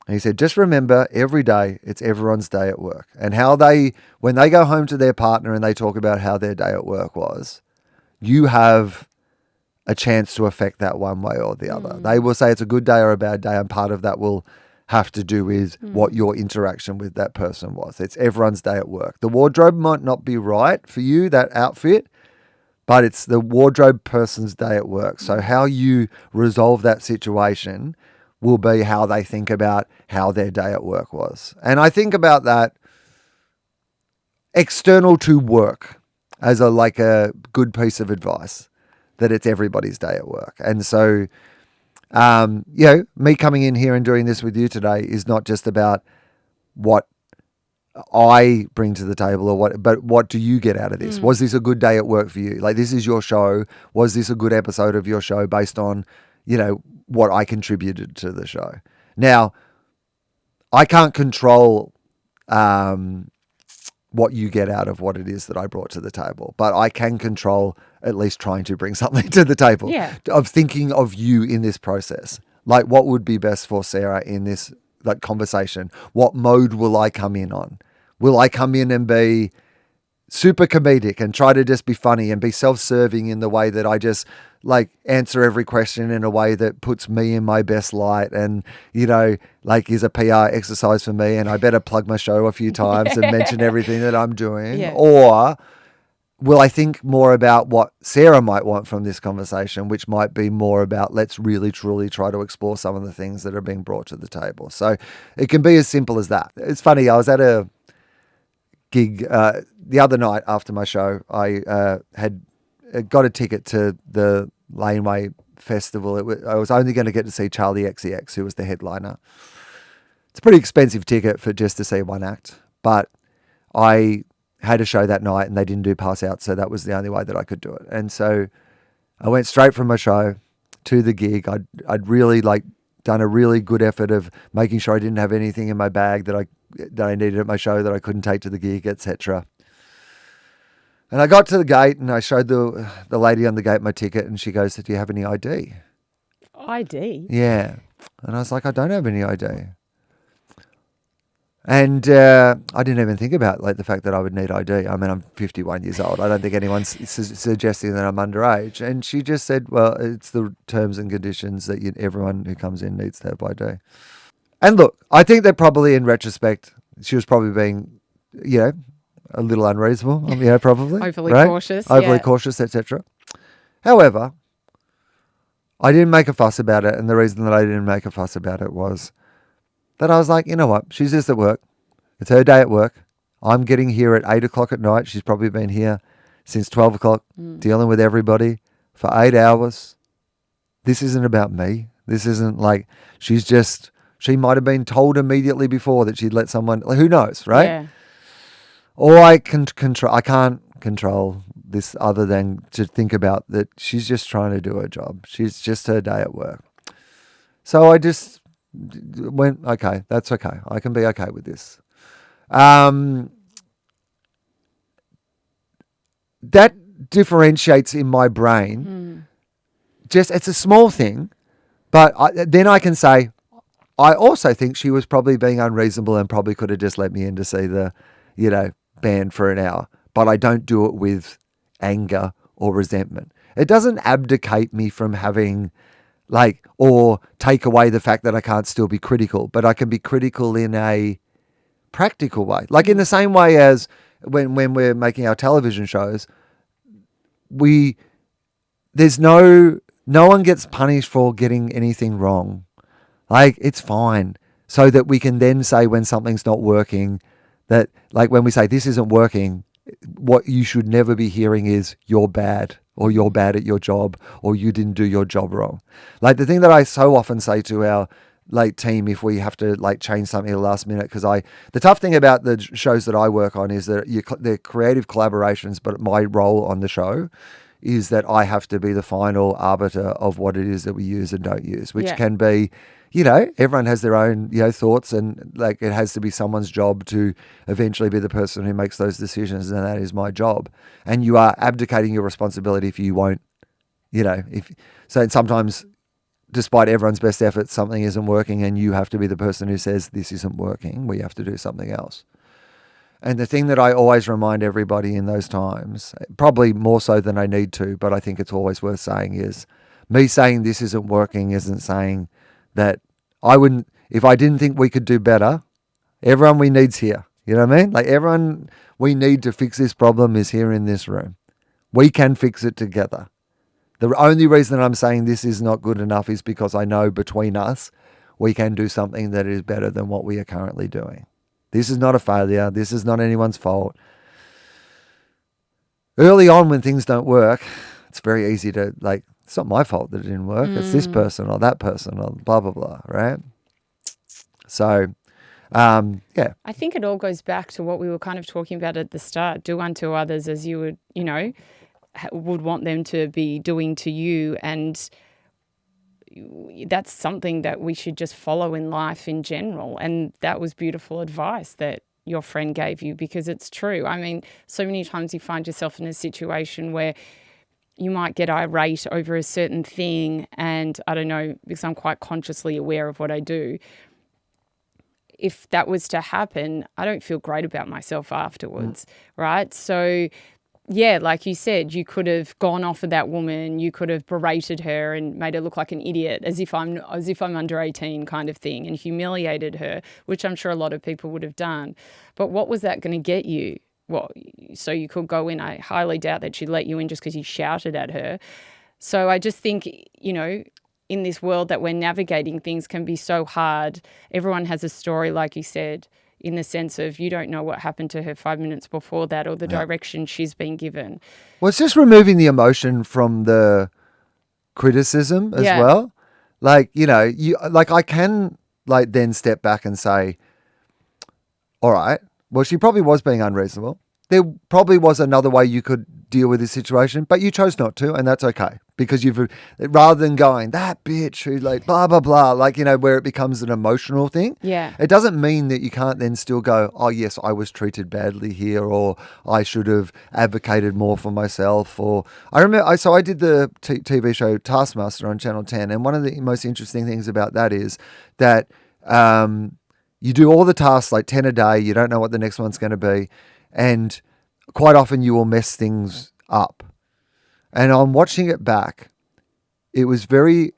And he said, just remember, every day, it's everyone's day at work. And how when they go home to their partner and they talk about how their day at work was, you have a chance to affect that one way or the other. They will say it's a good day or a bad day, and part of that will have to do with what your interaction with that person was. It's everyone's day at work. The wardrobe might not be right for you, that outfit, but it's the wardrobe person's day at work. So how you resolve that situation will be how they think about how their day at work was. And I think about that external to work as a good piece of advice, that it's everybody's day at work. And so, you know, me coming in here and doing this with you today is not just about what I bring to the table but what do you get out of this? Was this a good day at work for you? Like, this is your show. Was this a good episode of your show based on, you know, what I contributed to the show? Now, I can't control what you get out of what it is that I brought to the table, but I can control at least trying to bring something to the table. Yeah. Of thinking of you in this process. Like, what would be best for Sarah in this conversation? What mode will I come in on? Will I come in and be super comedic and try to just be funny and be self-serving in the way that I just like answer every question in a way that puts me in my best light and, like is a PR exercise for me and I better plug my show a few times and mention everything that I'm doing? Yeah. Or will I think more about what Sarah might want from this conversation, which might be more about let's really truly try to explore some of the things that are being brought to the table. So it can be as simple as that. It's funny, I was at a gig the other night after my show. I had got a ticket to the Laneway Festival. I was only going to get to see Charlie XCX, who was the headliner. It's a pretty expensive ticket for just to see one act, but I had a show that night and they didn't do pass out, so that was the only way that I could do it. And so I went straight from my show to the gig. I'd really done a really good effort of making sure I didn't have anything in my bag that I needed at my show that I couldn't take to the gig, etc. And I got to the gate and I showed the lady on the gate my ticket and she goes, "Do you have any ID?" ID? Yeah. And I was like, "I don't have any ID." And I didn't even think about the fact that I would need ID. I mean, I'm 51 years old. I don't think anyone's suggesting that I'm underage. And she just said, "Well, it's the terms and conditions that everyone who comes in needs to have ID." And look, I think that probably in retrospect, she was probably being, a little unreasonable, probably. Overly cautious. Overly cautious, etc. However, I didn't make a fuss about it. And the reason that I didn't make a fuss about it was that I was like, you know what? She's just at work. It's her day at work. I'm getting here at 8 o'clock at night. She's probably been here since 12 o'clock dealing with everybody for 8 hours. This isn't about me. This isn't she might have been told immediately before that she'd let someone, who knows, right? Yeah. Or I can't control this other than to think about that she's just trying to do her job. She's just her day at work. So I just went, okay, that's okay. I can be okay with this. That differentiates in my brain. It's a small thing, but then I can say, I also think she was probably being unreasonable and probably could have just let me in to see the, band for an hour. But I don't do it with anger or resentment. It doesn't abdicate me from having or take away the fact that I can't still be critical, but I can be critical in a practical way. Like in the same way as when we're making our television shows, there's no one gets punished for getting anything wrong. It's fine. So that we can then say when something's not working, that when we say this isn't working, what you should never be hearing is you're bad or you're bad at your job or you didn't do your job wrong. The thing that I so often say to our team if we have to change something at the last minute, because the tough thing about the shows that I work on is that they're creative collaborations, but my role on the show is that I have to be the final arbiter of what it is that we use and don't use, which can be, everyone has their own, thoughts, and it has to be someone's job to eventually be the person who makes those decisions, and that is my job. And you are abdicating your responsibility if you won't, so sometimes despite everyone's best efforts, something isn't working and you have to be the person who says this isn't working, we have to do something else. And the thing that I always remind everybody in those times, probably more so than I need to, but I think it's always worth saying, is me saying this isn't working isn't saying that I wouldn't, if I didn't think we could do better, everyone we need's here. You know what I mean? Everyone we need to fix this problem is here in this room. We can fix it together. The only reason I'm saying this is not good enough is because I know between us, we can do something that is better than what we are currently doing. This is not a failure. This is not anyone's fault. Early on when things don't work, it's very easy to it's not my fault that it didn't work. It's this person or that person or blah, blah, blah, right? So, yeah. I think it all goes back to what we were kind of talking about at the start. Do unto others as you would, would want them to be doing to you. And that's something that we should just follow in life in general. And that was beautiful advice that your friend gave you, because it's true. I mean, so many times you find yourself in a situation where you might get irate over a certain thing, and I don't know, because I'm quite consciously aware of what I do. if that was to happen, I don't feel great about myself afterwards, right? So, yeah, like you said, you could have gone off of that woman, you could have berated her and made her look like an idiot, as if I'm under 18 kind of thing, and humiliated her, which I'm sure a lot of people would have done. But what was that going to get you? Well, so you could go in. I highly doubt that she'd let you in just because you shouted at her. So I just think, you know, in this world that we're navigating, things can be so hard. Everyone has a story, like you said, in the sense of you don't know what happened to her 5 minutes before that or the direction she's been given. Well, it's just removing the emotion from the criticism as well. Like, you know, I can like then step back and say, all right, well, she probably was being unreasonable. There probably was another way you could deal with this situation, but you chose not to, and that's okay. Because rather than going, that bitch who like blah, blah, blah, like, you know, where it becomes an emotional thing. Yeah. It doesn't mean that you can't then still go, oh, yes, I was treated badly here, or I should have advocated more for myself. Or I remember, I did the TV show Taskmaster on Channel 10, and one of the most interesting things about that is that you do all the tasks, like 10 a day, you don't know what the next one's going to be, and quite often you will mess things up. And on watching it back, it was very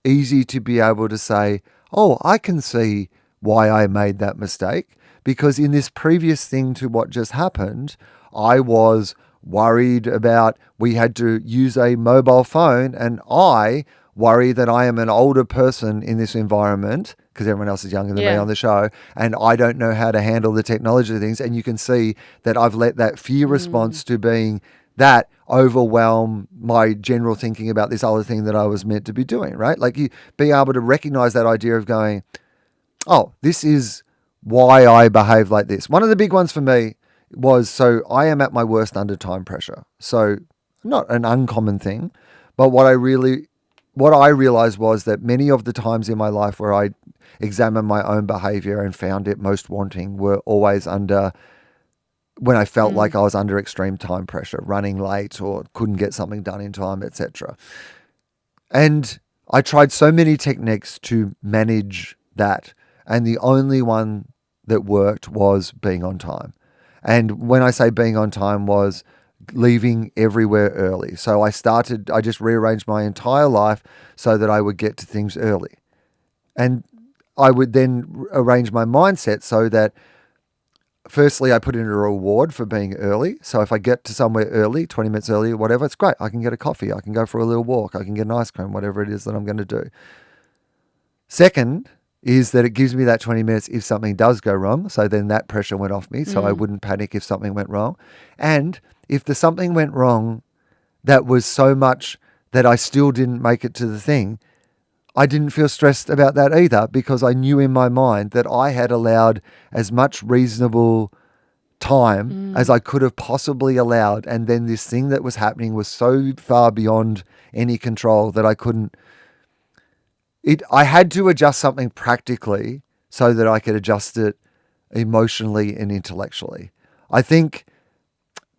easy to be able to say, oh, I can see why I made that mistake. Because in this previous thing to what just happened, I was worried about we had to use a mobile phone, and I worry that I am an older person in this environment because everyone else is younger than me on the show, and I don't know how to handle the technology things. And you can see that I've let that fear response to being that overwhelm my general thinking about this other thing that I was meant to be doing, right? Like you being able to recognize that idea of going, oh, this is why I behave like this. One of the big ones for me was, so I am at my worst under time pressure. So not an uncommon thing, but what I realized was that many of the times in my life where I examined my own behavior and found it most wanting were always when I felt like I was under extreme time pressure, running late or couldn't get something done in time, etc. And I tried so many techniques to manage that, and the only one that worked was being on time. And when I say being on time was leaving everywhere early. So I just rearranged my entire life so that I would get to things early. And I would then arrange my mindset so that firstly, I put in a reward for being early. So if I get to somewhere early, 20 minutes early or whatever, it's great. I can get a coffee. I can go for a little walk. I can get an ice cream, whatever it is that I'm going to do. Second is that it gives me that 20 minutes if something does go wrong. So then that pressure went off me. So I wouldn't panic if something went wrong. And if the something went wrong that was so much that I still didn't make it to the thing, I didn't feel stressed about that either, because I knew in my mind that I had allowed as much reasonable time as I could have possibly allowed. And then this thing that was happening was so far beyond any control that I couldn't. I had to adjust something practically so that I could adjust it emotionally and intellectually. I think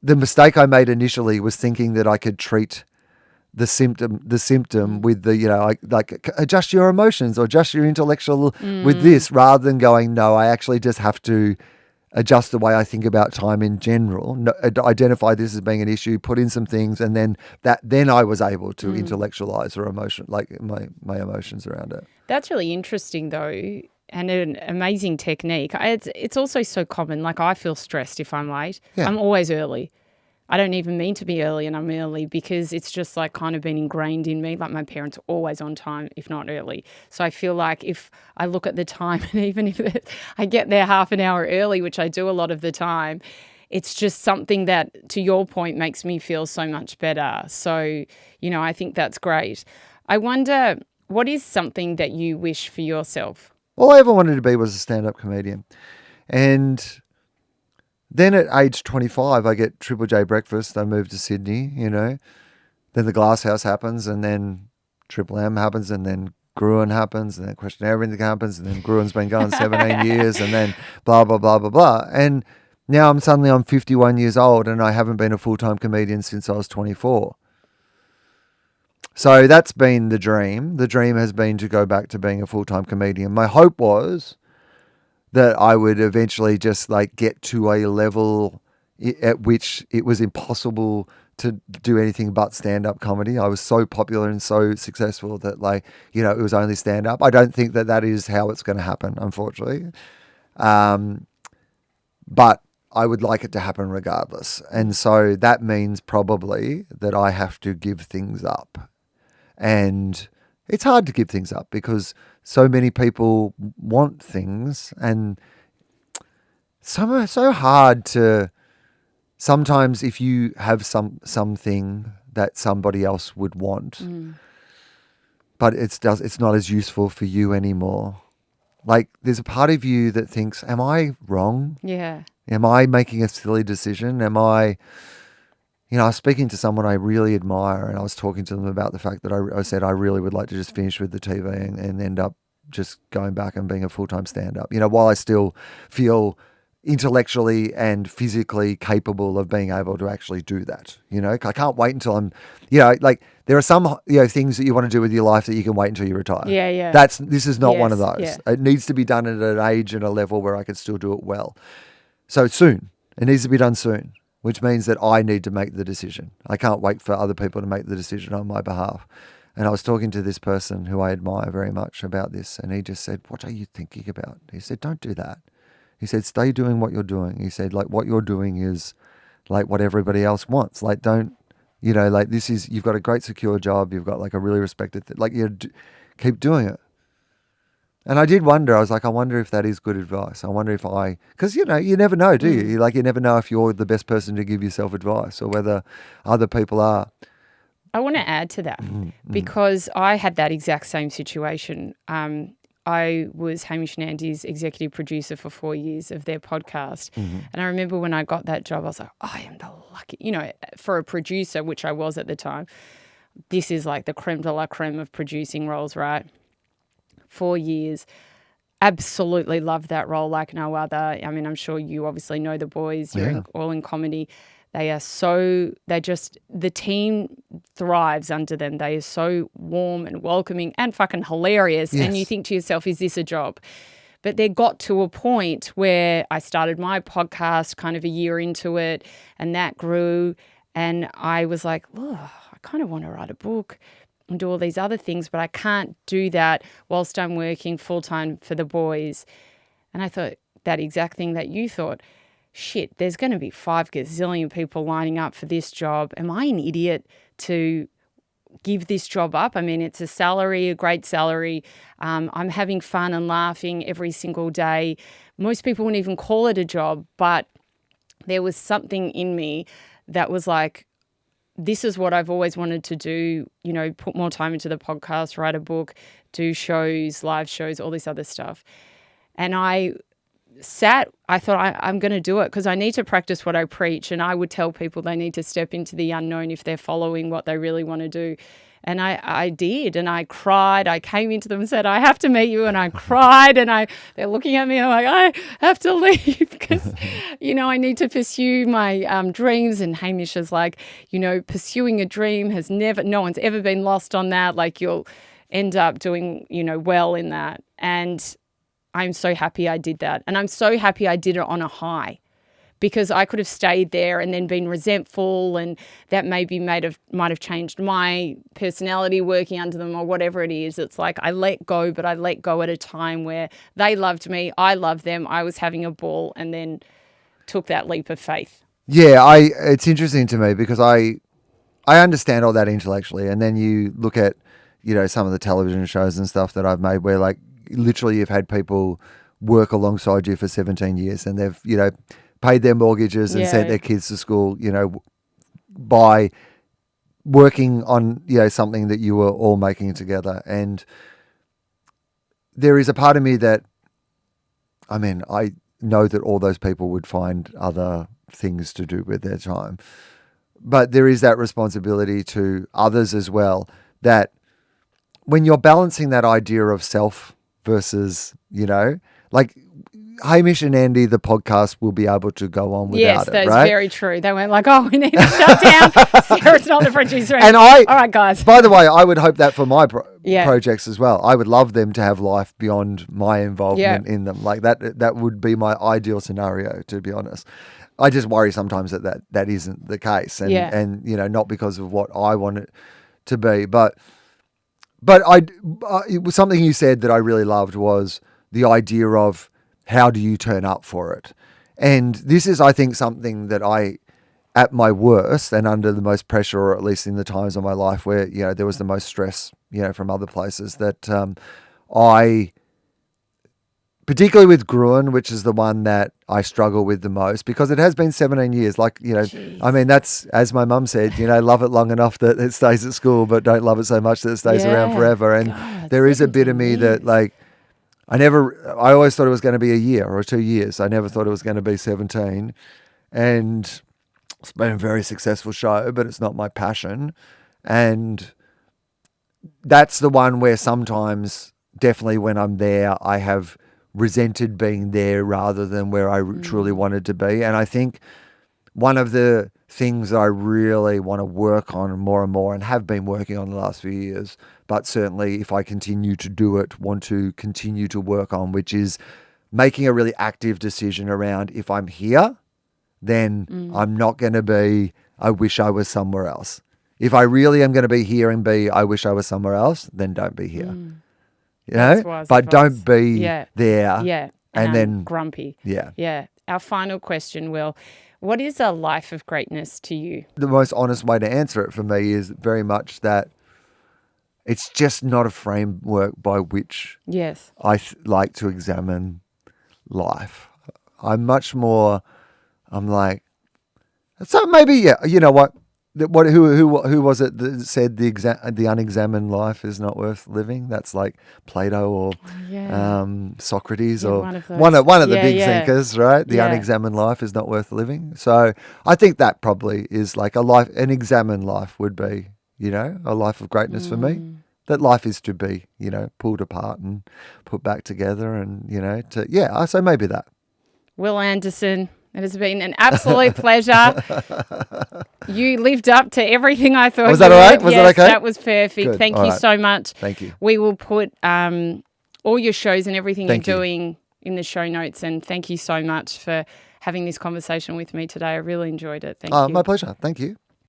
the mistake I made initially was thinking that I could treat the symptom with the, you know, like adjust your emotions or adjust your intellectual with this, rather than going, no, I actually just have to adjust the way I think about time in general, identify this as being an issue, put in some things, and then I was able to intellectualize or my emotions around it. That's really interesting though, and an amazing technique. It's also so common. Like I feel stressed if I'm late. Yeah. I'm always early. I don't even mean to be early, and I'm early because it's just like kind of been ingrained in me. Like my parents are always on time, if not early. So I feel like if I look at the time, and even if I get there half an hour early, which I do a lot of the time, it's just something that, to your point, makes me feel so much better. So, you know, I think that's great. I wonder, what is something that you wish for yourself? All I ever wanted to be was a stand-up comedian. And then at age 25, I get Triple J breakfast. I moved to Sydney, you know. Then the Glass House happens, and then Triple M happens, and then Gruen happens, and then Question Everything happens, and then Gruen's been going 17 years, and then blah, blah, blah, blah, blah. And now I'm 51 years old, and I haven't been a full-time comedian since I was 24. So that's been the dream. The dream has been to go back to being a full-time comedian. My hope was that I would eventually just like get to a level at which it was impossible to do anything but stand-up comedy. I was so popular and so successful that like, you know, it was only stand-up. I don't think that that is how it's going to happen, unfortunately. But I would like it to happen regardless. And so that means probably that I have to give things up. And it's hard to give things up because so many people want things, and so hard to sometimes if you have something that somebody else would want, but it's not as useful for you anymore. Like there's a part of you that thinks, am I wrong? Yeah. Am I making a silly decision? Am I, you know, I was speaking to someone I really admire, and I was talking to them about the fact that I said I really would like to just finish with the TV and end up just going back and being a full-time stand-up. You know, while I still feel intellectually and physically capable of being able to actually do that. You know, I can't wait until I'm, you know, like there are some, you know, things that you want to do with your life that you can wait until you retire. Yeah, yeah. This is not one of those. Yeah. It needs to be done at an age and a level where I can still do it well. So soon. It needs to be done soon, which means that I need to make the decision. I can't wait for other people to make the decision on my behalf. And I was talking to this person who I admire very much about this, and he just said, "What are you thinking about?" He said, "Don't do that." He said, "Stay doing what you're doing." He said, like, what you're doing is like what everybody else wants. Like, don't, you know, like this is, you've got a great secure job. You've got like a really respected, like keep doing it. And I did wonder, I was like, I wonder if that is good advice. I wonder if because, you know, you never know, do you? Like, you never know if you're the best person to give yourself advice or whether other people are. I want to add to that because I had that exact same situation. I was Hamish and Andy's executive producer for 4 years of their podcast. And I remember when I got that job, I was like, I am the lucky, you know, for a producer, which I was at the time, this is like the creme de la creme of producing roles, right? 4 years. Absolutely loved that role like no other. I mean, I'm sure you obviously know the boys. You're all in comedy. They are the team thrives under them. They are so warm and welcoming and fucking hilarious. Yes. And you think to yourself, is this a job? But they got to a point where I started my podcast kind of a year into it, and that grew. And I was like, oh, I kind of want to write a book and do all these other things, but I can't do that whilst I'm working full-time for the boys. And I thought that exact thing that you thought. Shit, there's going to be 5 gazillion people lining up for this job. Am I an idiot to give this job up? I mean, it's a great salary. I'm having fun and laughing every single day. Most people wouldn't even call it a job, but there was something in me that was like, this is what I've always wanted to do, you know, put more time into the podcast, write a book, do shows, live shows, all this other stuff. And I thought I'm going to do it because I need to practice what I preach. And I would tell people they need to step into the unknown if they're following what they really want to do. And I did, and I cried. I came into them and said, I have to meet you. And I cried, and they're looking at me, and I'm like, I have to leave because, you know, I need to pursue my dreams. And Hamish is like, you know, pursuing a dream no one's ever been lost on that. Like, you'll end up doing, you know, well in that. And I'm so happy I did that. And I'm so happy I did it on a high, because I could have stayed there and then been resentful, and that maybe might have changed my personality working under them or whatever it is. It's like I let go, but I let go at a time where they loved me, I loved them, I was having a ball, and then took that leap of faith. Yeah, it's interesting to me because I understand all that intellectually, and then you look at, you know, some of the television shows and stuff that I've made where like literally you've had people work alongside you for 17 years and they've, you know, paid their mortgages and sent their kids to school, you know, by working on, you know, something that you were all making together. And there is a part of me that, I mean, I know that all those people would find other things to do with their time. But there is that responsibility to others as well, that when you're balancing that idea of self versus, you know, like Hamish and Andy, the podcast, will be able to go on without Yes, it, that's right? very true. They weren't like, oh, we need to shut down. Sarah's not the producer. And all right, guys. By the way, I would hope that for my Yeah. projects as well. I would love them to have life beyond my involvement in them. Like that would be my ideal scenario, to be honest. I just worry sometimes that isn't the case, and not because of what I want it to be, but it was something you said that I really loved was the idea of how do you turn up for it, and this is, I think, something that I, at my worst and under the most pressure, or at least in the times of my life where there was the most stress, from other places, that I. Particularly with Gruen, which is the one that I struggle with the most, because it has been 17 years. Jeez. I mean, that's, as my mum said, love it long enough that it stays at school, but don't love it so much that it stays around forever. And God, there is a bit of me years. that, I always thought it was going to be a year or 2 years. I never thought it was going to be 17. And it's been a very successful show, but it's not my passion. And that's the one where sometimes, definitely when I'm there, I have resented being there rather than where I truly wanted to be. And I think one of the things that I really want to work on more and more, and have been working on the last few years, but certainly if I continue to do it, want to continue to work on, which is making a really active decision around, if I'm here, then I'm not going to be, I wish I was somewhere else. If I really am going to be here and be, I wish I was somewhere else, then don't be here. That's wise But advice. don't be there. Yeah. And then grumpy. Yeah. Yeah. Our final question, Will. What is a life of greatness to you? The most honest way to answer it for me is very much that it's just not a framework by which Yes. I like to examine life. I'm much more, I'm like, so maybe, you know what? Who was it that said the unexamined life is not worth living? That's like Plato or Socrates or one of those. one of the big Yeah. thinkers, right? The Yeah. unexamined life is not worth living. So I think that probably is like an examined life would be, a life of greatness for me. That life is to be, pulled apart and put back together, and so maybe that. Wil Anderson, it has been an absolute pleasure. You lived up to everything I thought. Was that you all right? would. Was Yes, that okay? that was perfect. Good. Thank All you right. so much. Thank you. We will put all your shows and everything Thank you. you're doing in the show notes. And thank you so much for having this conversation with me today. I really enjoyed it. Thank you. My pleasure. Thank you.